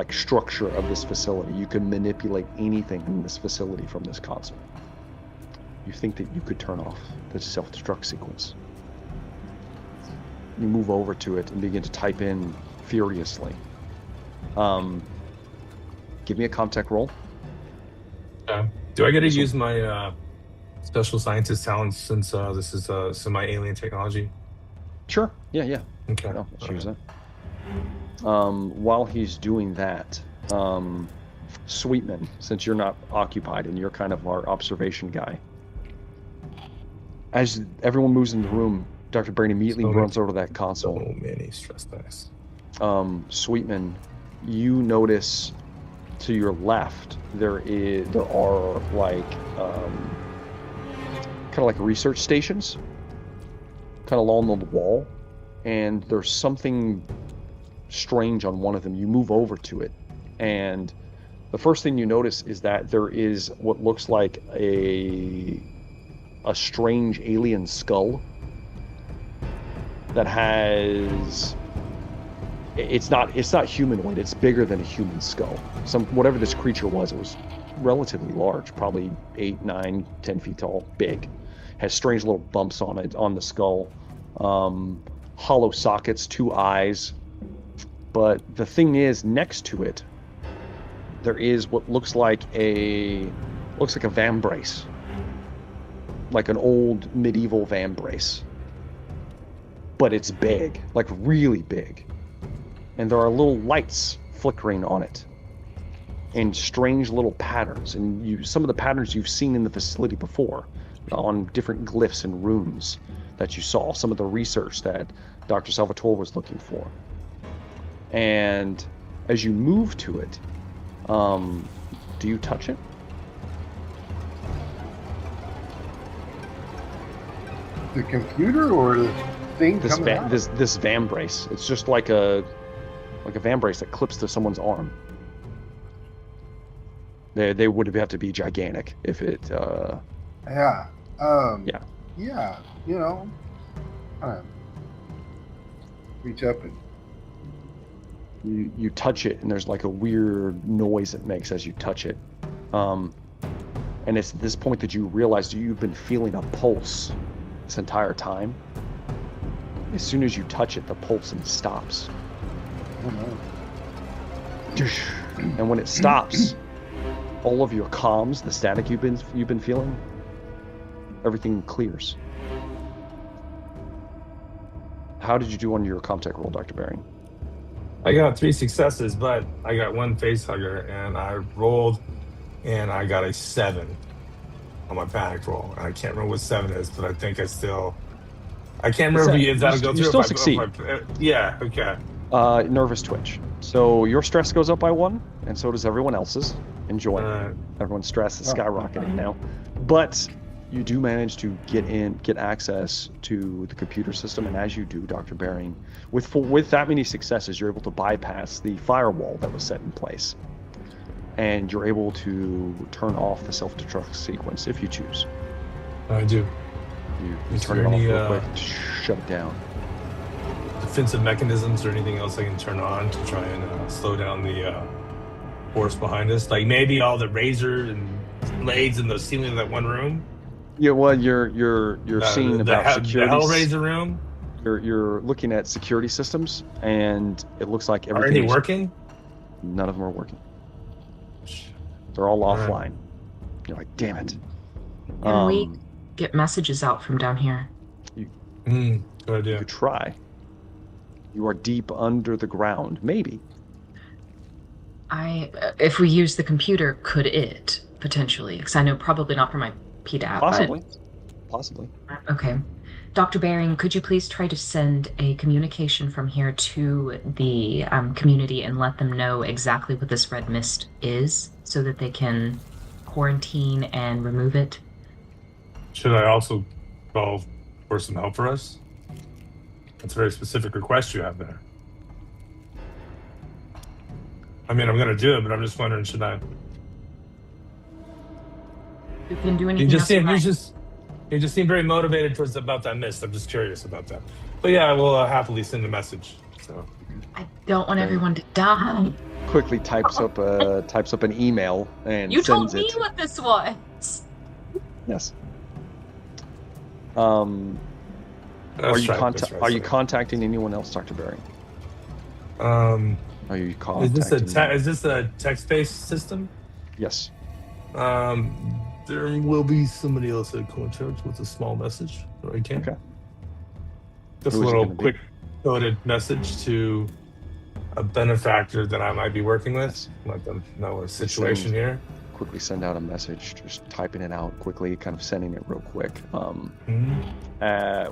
structure of this facility. You can manipulate anything in this facility from this console. You think that you could turn off the self-destruct sequence. You move over to it and begin to type in furiously. Give me a contact roll. Do I get to use my special scientist talents since this is semi-alien technology? Sure. Yeah. Okay. No, let's use that. While he's doing that, Sweetman, since you're not occupied and you're kind of our observation guy, as everyone moves in the room, Dr. Brain immediately runs over to that console. So many stress dice. Sweetman, you notice to your left there are like kind of like research stations, kind of along the wall, and there's something strange on one of them. You move over to it, and the first thing you notice is that there is what looks like a strange alien skull that has. It's not humanoid. It's bigger than a human skull. Whatever this creature was, it was relatively large, probably 8, 9, 10 feet tall, big. Has strange little bumps on it, on the skull. Hollow sockets, 2 eyes. But the thing is, next to it, there is what looks like a vambrace. Like an old medieval vambrace. But it's big, like really big. And there are little lights flickering on it. And strange little patterns. And some of the patterns you've seen in the facility before. On different glyphs and runes that you saw. Some of the research that Dr. Salvatore was looking for. And as you move to it, do you touch it? The computer or the thing This coming out? this vambrace. It's just like a vambrace that clips to someone's arm. They would have to be gigantic if it. Yeah. Yeah. Yeah. You know, kind of reach up and You touch it, and there's like a weird noise it makes as you touch it. And it's at this point that you realize you've been feeling a pulse this entire time. As soon as you touch it, the pulsing stops. I don't know. And when it stops, all of your comms, the static you've been feeling, everything clears. How did you do on your Comtech roll, Dr. Baring? I got 3 successes, but I got 1 face hugger, and I rolled, and I got a 7 on my panic roll. And I can't remember what 7 is, but I think I can't remember if that'll go through. You still succeed. Yeah, okay. Nervous twitch. So your stress goes up by 1, and so does everyone else's. Enjoy. Everyone's stress is skyrocketing now. But you do manage to get access to the computer system, and as you do, Dr. Baring, with that many successes, you're able to bypass the firewall that was set in place. And you're able to turn off the self-destruct sequence if you choose. I do. You turn it off real quick, shut it down. Defensive mechanisms or anything else I can turn on to try and slow down the force behind us? Like maybe all the razor and blades in the ceiling of that one room? Yeah, well, you're seeing about security. The Hellraiser room? You're looking at security systems, and it looks like Are everything. any working? None of them are working. They're all offline. You're like, damn it. Can we get messages out from down here? Good idea. You could try. You are deep under the ground. Maybe. If we use the computer, could it potentially? Because I know probably not for my PDAP. Possibly. Possibly. Okay. Dr. Baring, could you please try to send a communication from here to the community and let them know exactly what this red mist is so that they can quarantine and remove it? Should I also call for some help for us? That's a very specific request you have there. I mean, I'm going to do it, but I'm just wondering, should I? You can do anything You just seem very motivated about that mist. I'm just curious about that. But yeah, I will happily send a message. So I don't want everyone to die. Quickly types up an email and You sends told me it. what this was. Yes. Are you contacting anyone else, Dr. Baring? Are you contacting? Is this a text-based system? Yes. There will be somebody else at contact with a small message. Okay. Just a little quick coded message to a benefactor that I might be working with. Let them know a situation here. Quickly send out a message, just typing it out quickly, kind of sending it real quick.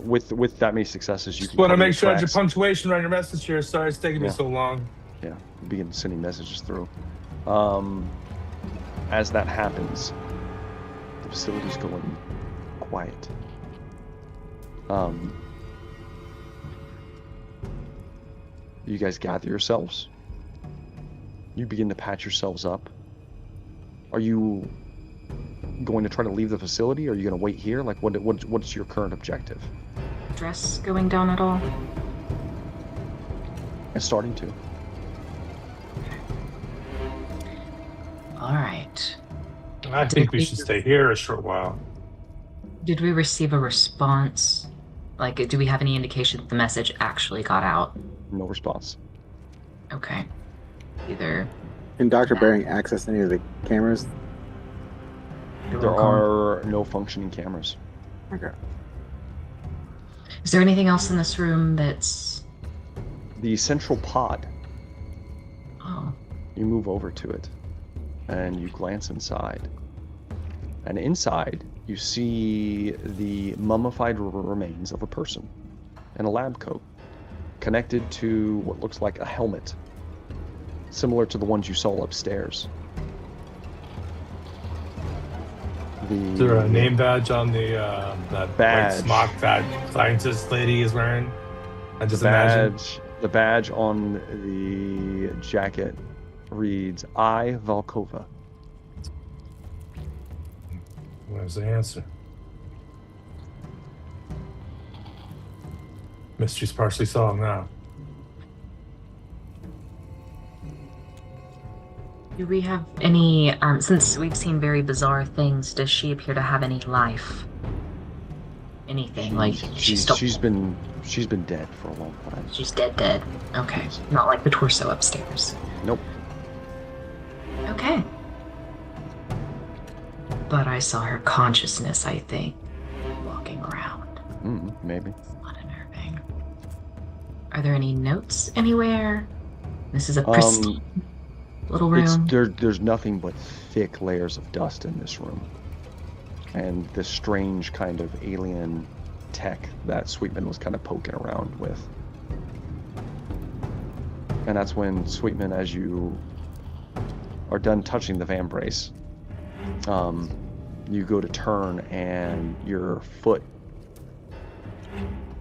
With that many successes, you just want to make sure I have your punctuation right in your message here. Sorry it's taking me so long. Yeah, begin sending messages through. As that happens, the facility's going quiet. You guys gather yourselves. You begin to patch yourselves up. Are you going to try to leave the facility? Or are you going to wait here? Like, what's your current objective? stress going down at all? It's starting to. All right. I think we should stay here a short while. Did we receive a response? Like, do we have any indication that the message actually got out? No response. Okay. Either. Can Dr. Bering access any of the cameras? There are no functioning cameras. Okay. Is there anything else in this room that's... The central pod, Oh, you move over to it, and you glance inside. And inside, you see the mummified remains of a person in a lab coat, connected to what looks like a helmet, similar to the ones you saw upstairs. Is there a name badge on the that badge white smock that scientist lady is wearing? I just imagine. The badge on the jacket reads I Volkova. Where's the answer? Mystery's partially solved now. do we have any, since we've seen very bizarre things, does she appear to have any life? Anything, like she's been dead for a long time. She's dead. Okay. Not like the torso upstairs. Nope. Okay. But I saw her consciousness, I think, walking around. Maybe. Not unnerving. Are there any notes anywhere? This is a pristine little room. There's nothing but thick layers of dust in this room. And this strange kind of alien tech that Sweetman was kind of poking around with. And that's when Sweetman, as you are done touching the van brace, you go to turn and your foot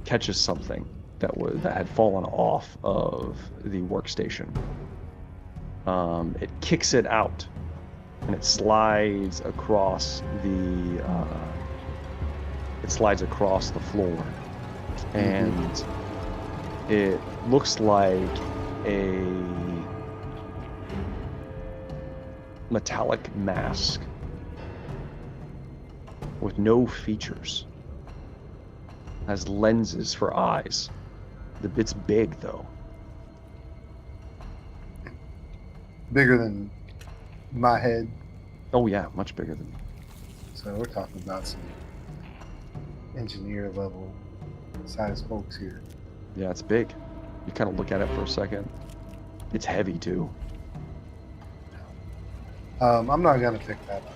catches something that had fallen off of the workstation. It kicks it out, and it slides across the floor, and it looks like a metallic mask with no features. Has lenses for eyes. It's big though. Bigger than my head. Oh yeah, much bigger than. So we're talking about some engineer level size folks here. Yeah, it's big. You kind of look at it for a second. It's heavy too. I'm not gonna pick that up.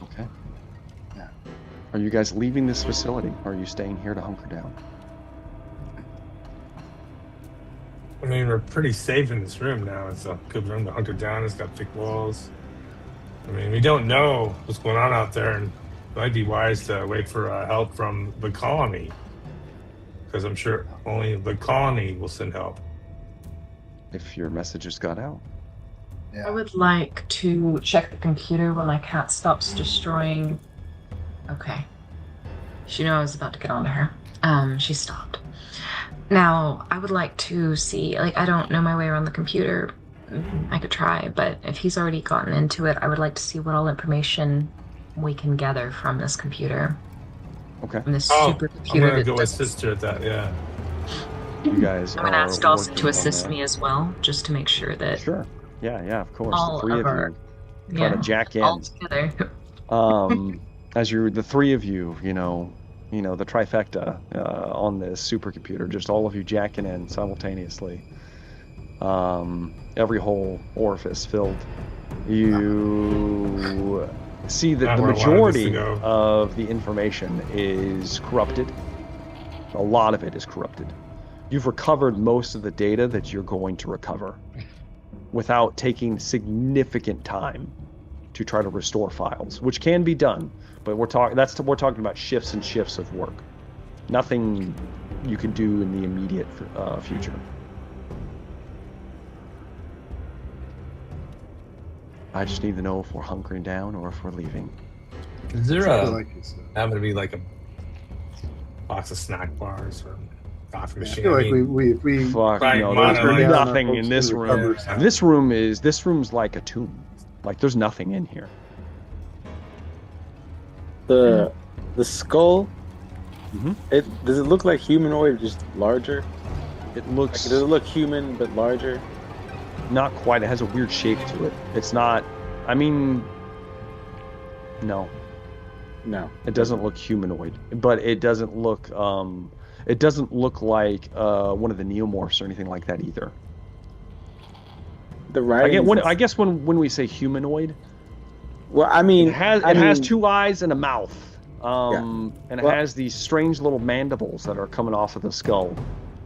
Okay. Yeah. Are you guys leaving this facility, or are you staying here to hunker down? I mean, we're pretty safe in this room now. It's a good room to hunker down. It's got thick walls. I mean, we don't know what's going on out there, and it might be wise to wait for help from the colony, because I'm sure only the colony will send help. If your message has got out. Yeah. I would like to check the computer when my cat stops destroying. Okay. She knew I was about to get onto her. She stopped. Now, I would like to see, I don't know my way around the computer. I could try, but if he's already gotten into it, I would like to see what all information we can gather from this computer. Okay. From this supercomputer. I'm gonna go assist her at that, yeah. You guys I'm gonna ask Dawson to assist me as well, just to make sure that Sure. Yeah, of course. all The three of of our, you try to jack in. all together. As the three of you, the trifecta on this supercomputer, just all of you jacking in simultaneously. Every whole orifice filled. You see that the majority of the information is corrupted. A lot of it is corrupted. You've recovered most of the data that you're going to recover without taking significant time to try to restore files, which can be done, but we're talking about shifts and shifts of work. Nothing you can do in the immediate future. I just need to know if we're hunkering down or if we're leaving. Is there Something like this, happen to be like a box of snack bars or coffee I machine. feel like we Fuck Right, no, Mono, there's like- nothing in this room. Yeah. This room's like a tomb. Like there's nothing in here. The skull. Mhm. Does it look like humanoid, or just larger? It Like, looks does it look human but larger? not quite. It has a weird shape to it. It's not. I mean, no, No. it doesn't look humanoid, but it doesn't look. It doesn't look like one of the neomorphs or anything like that either. The writing. I guess when we say humanoid, Well, I mean, it has two eyes and a mouth. And it Well- has these strange little mandibles that are coming off of the skull.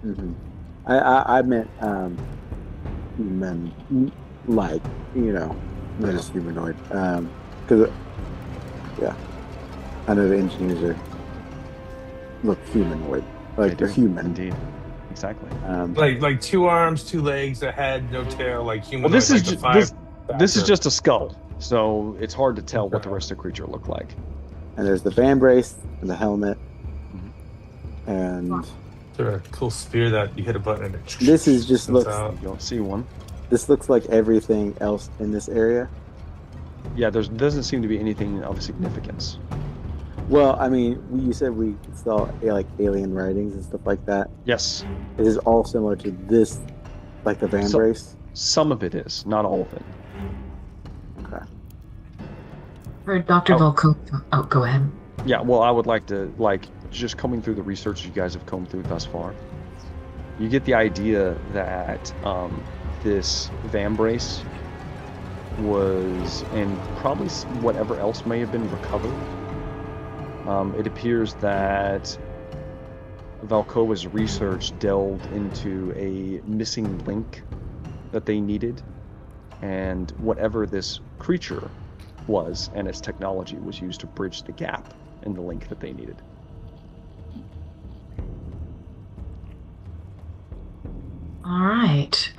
Mhm. I meant human, like not just humanoid. Because I know the engineers look humanoid, like they're human. Indeed, exactly. Like 2 arms, 2 legs, a head, no tail, like human. Well, this is like this is just a skull, so it's hard to tell what the rest of the creature looked like. And there's the van brace and the helmet, Mhm. and a cool spear that you hit a button and it this is just comes looks. out. You don't see one. This looks like everything else in this area. Yeah, there doesn't seem to be anything of significance. Well, I mean, you said we saw like alien writings and stuff like that. Yes, It is all similar to this, like the van So- brace. some of it is, not all of it. Okay. For Dr. Oh. Volkova. Oh, go ahead. Yeah, well, I would like to, just combing through the research you guys have combed through thus far, you get the idea that this van brace was, and probably whatever else may have been recovered, it appears that Volkova's research delved into a missing link that they needed, and whatever this creature was and its technology was used to bridge the gap in the link that they needed. All right.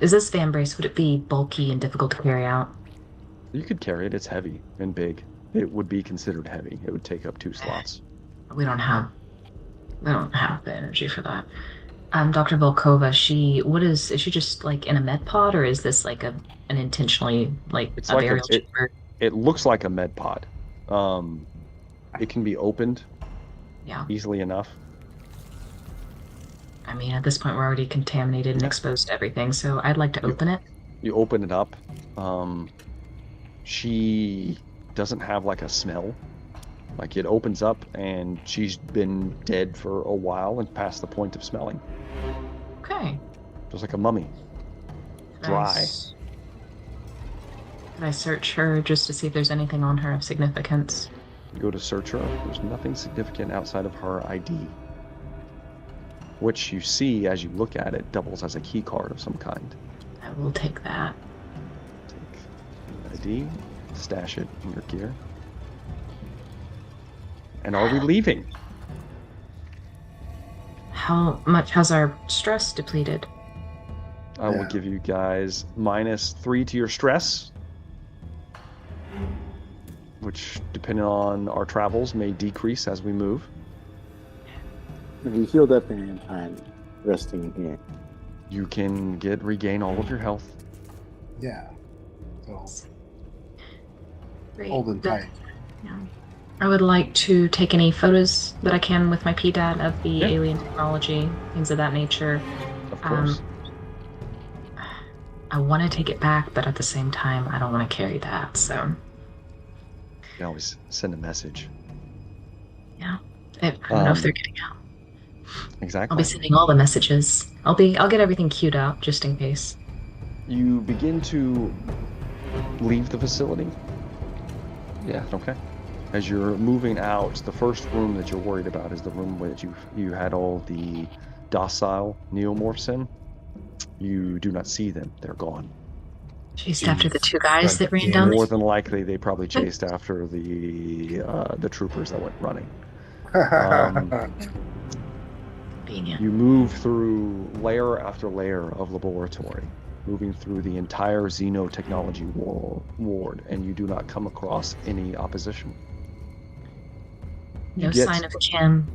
Is this van brace? Would it be bulky and difficult to carry out? You could carry it. It's heavy and big. It would be considered heavy. It would take up 2 slots. We don't have the energy for that. Dr. Volkova, is she just like in a med pod, or is this like an intentionally It's a like burial chamber? It looks like a med pod. It can be opened Yeah. easily enough. I mean, at this point, we're already contaminated and Yeah. exposed to everything, so I'd like to open it. You open it up. She doesn't have like a smell. Like it opens up and she's been dead for a while and past the point of smelling. Okay. Just like a mummy. Dry. Nice. Can I search her just to see if there's anything on her of significance? You go to search her. There's nothing significant outside of her ID. Which you see as you look at it doubles as a key card of some kind. I will take that. Take ID, stash it in your gear. And are we leaving? How much has our stress depleted? I will Yeah. give you guys -3 to your stress, which, depending on our travels, may decrease as we move. We healed up in time, resting in here. You can regain all of your health. Yeah. So Great. holding tight. Yeah. I would like to take any photos that I can with my PDAT of the Yeah. alien technology, things of that nature. Of course. I want to take it back, but at the same time, I don't want to carry that. So, You can always send a message. yeah, I don't know if they're getting out. Exactly. I'll be sending all the messages. I'll get everything queued out just in case. You begin to leave the facility. Yeah, okay. As you're moving out, the first room that you're worried about is the room where you had all the docile neomorphs in. You do not see them. They're gone. Chased after the 2 guys that ran down. More than likely, they probably chased after the troopers that went running. Um, Convenient. You move through layer after layer of laboratory, moving through the entire xenotechnology ward, and you do not come across any opposition. No You get- sign of Jim.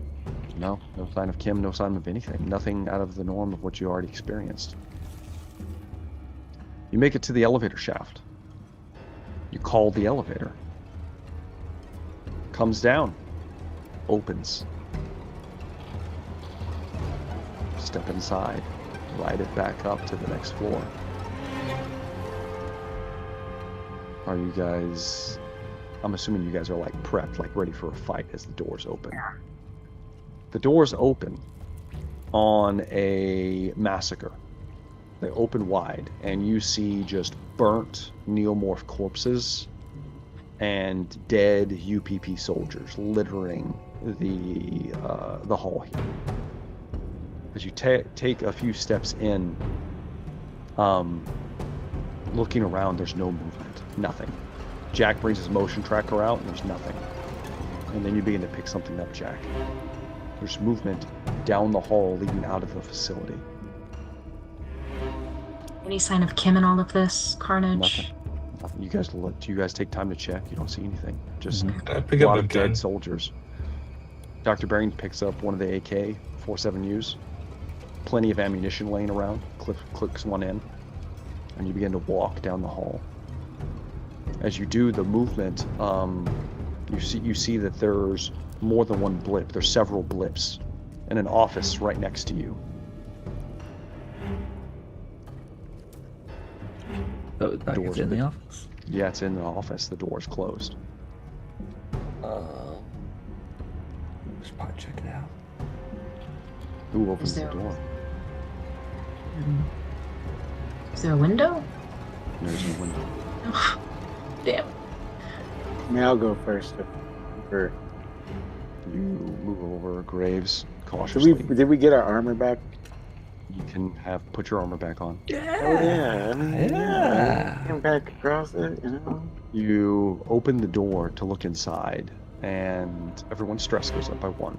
No sign of Kim, no sign of anything. Nothing out of the norm of what you already experienced. You make it to the elevator shaft. You call the elevator. Comes down. Opens. Step inside. Ride it back up to the next floor. Are you guys... I'm assuming you guys are like prepped, like ready for a fight as the doors open. The doors open on a massacre. They open wide, and you see just burnt neomorph corpses and dead UPP soldiers littering the hall here. As you take a few steps in, looking around, there's no movement, nothing. Jack brings his motion tracker out, and there's nothing. And then you begin to pick something up, Jack. There's movement down the hall leading out of the facility. Any sign of Kim in all of this carnage? Nothing. You guys take time to check. You don't see anything. Just I a pick up lot a of gun. dead soldiers. Dr. Baring picks up one of the AK-47Us. Plenty of ammunition laying around. Clicks one in. And you begin to walk down the hall. As you do the movement, you see that there's more than one blip. There's several blips in an office right next to you. So it's in the office? Yeah, it's in the office. The door's closed. Should probably check it out. Who opens the door? Is there a window? There's no window. Oh, damn. I mean, I'll go first. For... You move over Graves cautiously. Did we get our armor back? You can put your armor back on. Yeah. Oh yeah. I mean, Yeah. Came back across it, you know. You open the door to look inside, and everyone's stress goes up by 1.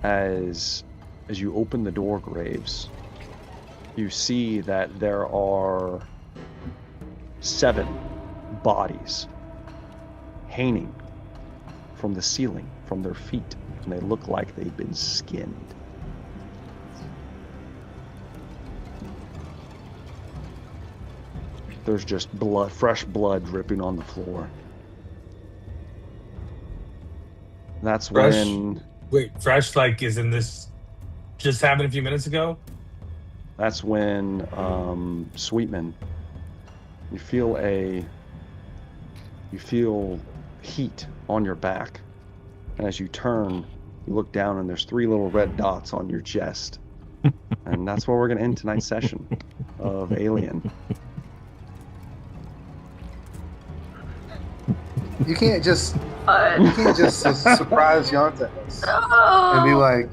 As you open the door, Graves, you see that there are 7 bodies hanging from the ceiling, from their feet, and they look like they've been skinned. There's just blood, fresh blood dripping on the floor. That's Fresh? when... Wait, fresh like is in this just happened a few minutes ago? That's when, Sweetman, you feel heat on your back. And as you turn, you look down and there's 3 little red dots on your chest. And that's where we're going to end tonight's session of Alien. You can't just surprise Yonta us and be like,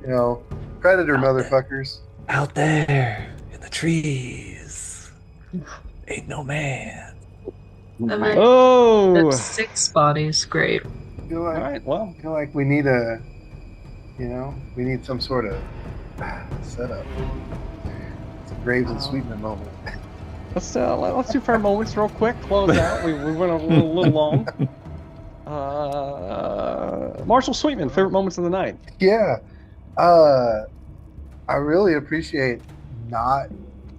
you know, predator motherfuckers. Out there in the trees, ain't no man. Oh! That's 6 bodies. Great. I feel like, All right, well, I feel like we need some sort of setup. It's a Graves and Sweetman moment. let's do fair moments real quick. Close out. We went a little long. Marshall Sweetman, favorite moments of the night. Yeah. I really appreciate not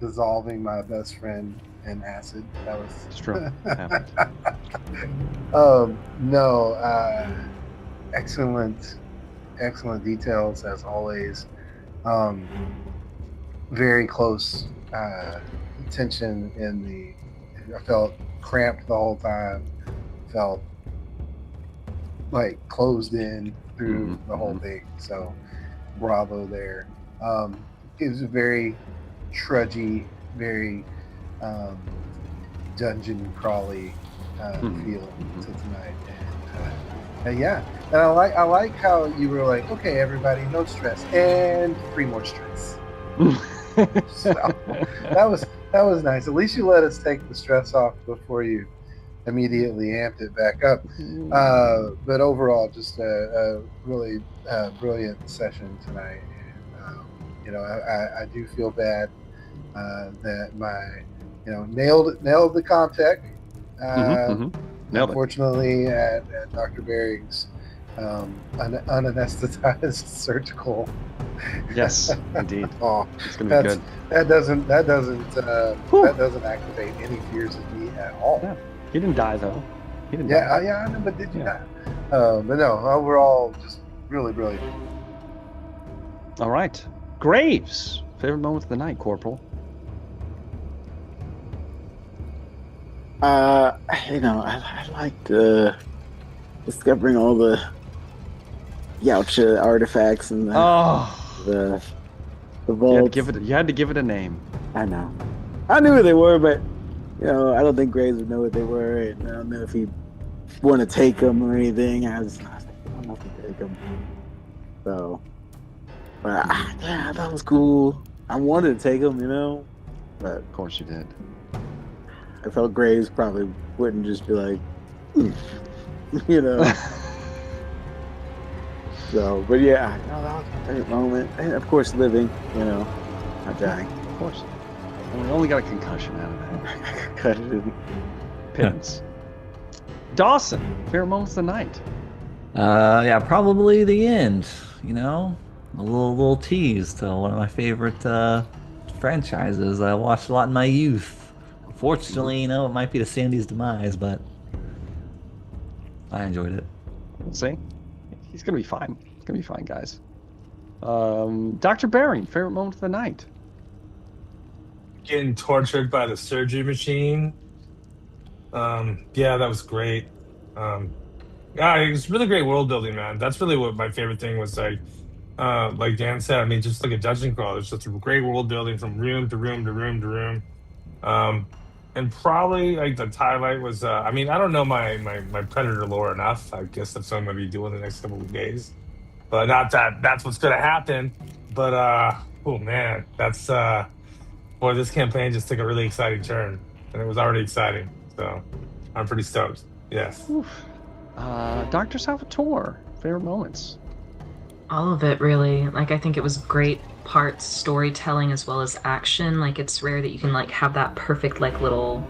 dissolving my best friend in acid. That was It's true. It happened. Excellent details as always. Very close tension I felt cramped the whole time. Felt like closed in through the whole thing. So bravo there. It was a very trudgy, very dungeon crawly feel to tonight. And yeah, and I like how you were like, okay, everybody, no stress, and 3 more stress. So that was nice. At least you let us take the stress off before you immediately amped it back up. But overall, just a really brilliant session tonight. And, I do feel bad that my nailed the contact. Nailed it. Unfortunately, at Dr. Baring's unanesthetized surgical. Yes, indeed. Oh, It's gonna be good. That doesn't activate any fears in me at all. Yeah. He didn't die though. He didn't Yeah, die. yeah, I know, but did you Yeah. not? But no, overall, just really, really. All right. Graves. Favorite moment of the night, Corporal. I liked discovering all the Yautja artifacts and the vaults. You had to give it a name. I know. I knew who they were, but I don't think Graves would know what they were, and I don't know if he'd want to take them or anything. I was like, I don't know if he'd take them. So, but yeah, that was cool. I wanted to take them, but Of course you did. I felt Graves probably wouldn't just be like, So, but yeah, that was my favorite moment. And of course, living, not dying. Of course. And we only got a concussion out of that. Concussion. Pittance. Dawson, favorite moments of the night. Yeah, probably the end. A little tease to one of my favorite franchises I watched a lot in my youth. Unfortunately, it might be the Sandy's demise, but I enjoyed it. We'll see. He's gonna be fine. It's gonna be fine, guys. Dr. Baring, favorite moment of the night. Getting tortured by the surgery machine. Yeah, that was great. Yeah, it was really great world building, man. That's really what my favorite thing was. Like Dan said, I mean, just like a dungeon crawl. It's just a great world building from room to room to room to room. And probably like the highlight was, I mean, I don't know my Predator lore enough. I guess that's what I'm going to be doing the next couple of days. But not that that's what's going to happen. But, oh man, boy, this campaign just took a really exciting turn. And it was already exciting. So I'm pretty stoked. Yes. Dr. Salvatore, favorite moments. All of it, really. Like, I think it was great parts storytelling as well as action. Like, it's rare that you can have that perfect little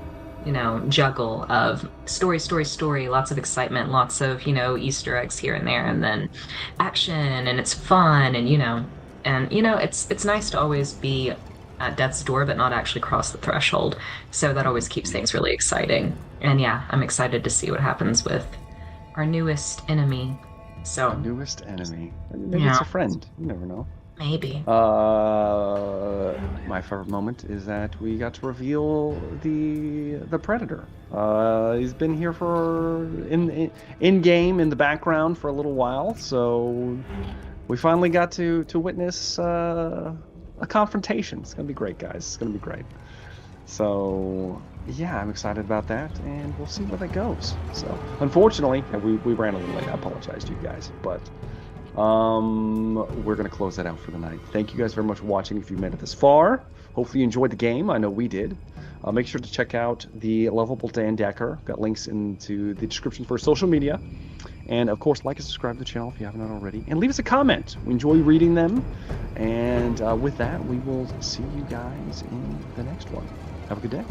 juggle of story, lots of excitement, lots of Easter eggs here and there, and then action, and it's fun, and it's nice to always be at death's door but not actually cross the threshold. So that always keeps things really exciting. And yeah, I'm excited to see what happens with our newest enemy. So Our newest enemy. Maybe it's a friend. You never know. Maybe. My favorite moment is that we got to reveal the Predator. He's been here for in game in the background for a little while, so we finally got to witness a confrontation. It's gonna be great, guys. It's gonna be great. So yeah, I'm excited about that, and we'll see where that goes. So unfortunately, we ran a little late. I apologize to you guys, but we're gonna close that out for the night. Thank you guys very much for watching. If you made it this far, hopefully you enjoyed the game. I know we did. Make sure to check out the Lovable Dan Decker. Got links into the description for social media, and of course, like and subscribe to the channel if you haven't already, and leave us a comment. We enjoy reading them, and with that, we will see you guys in the next one. Have a good day.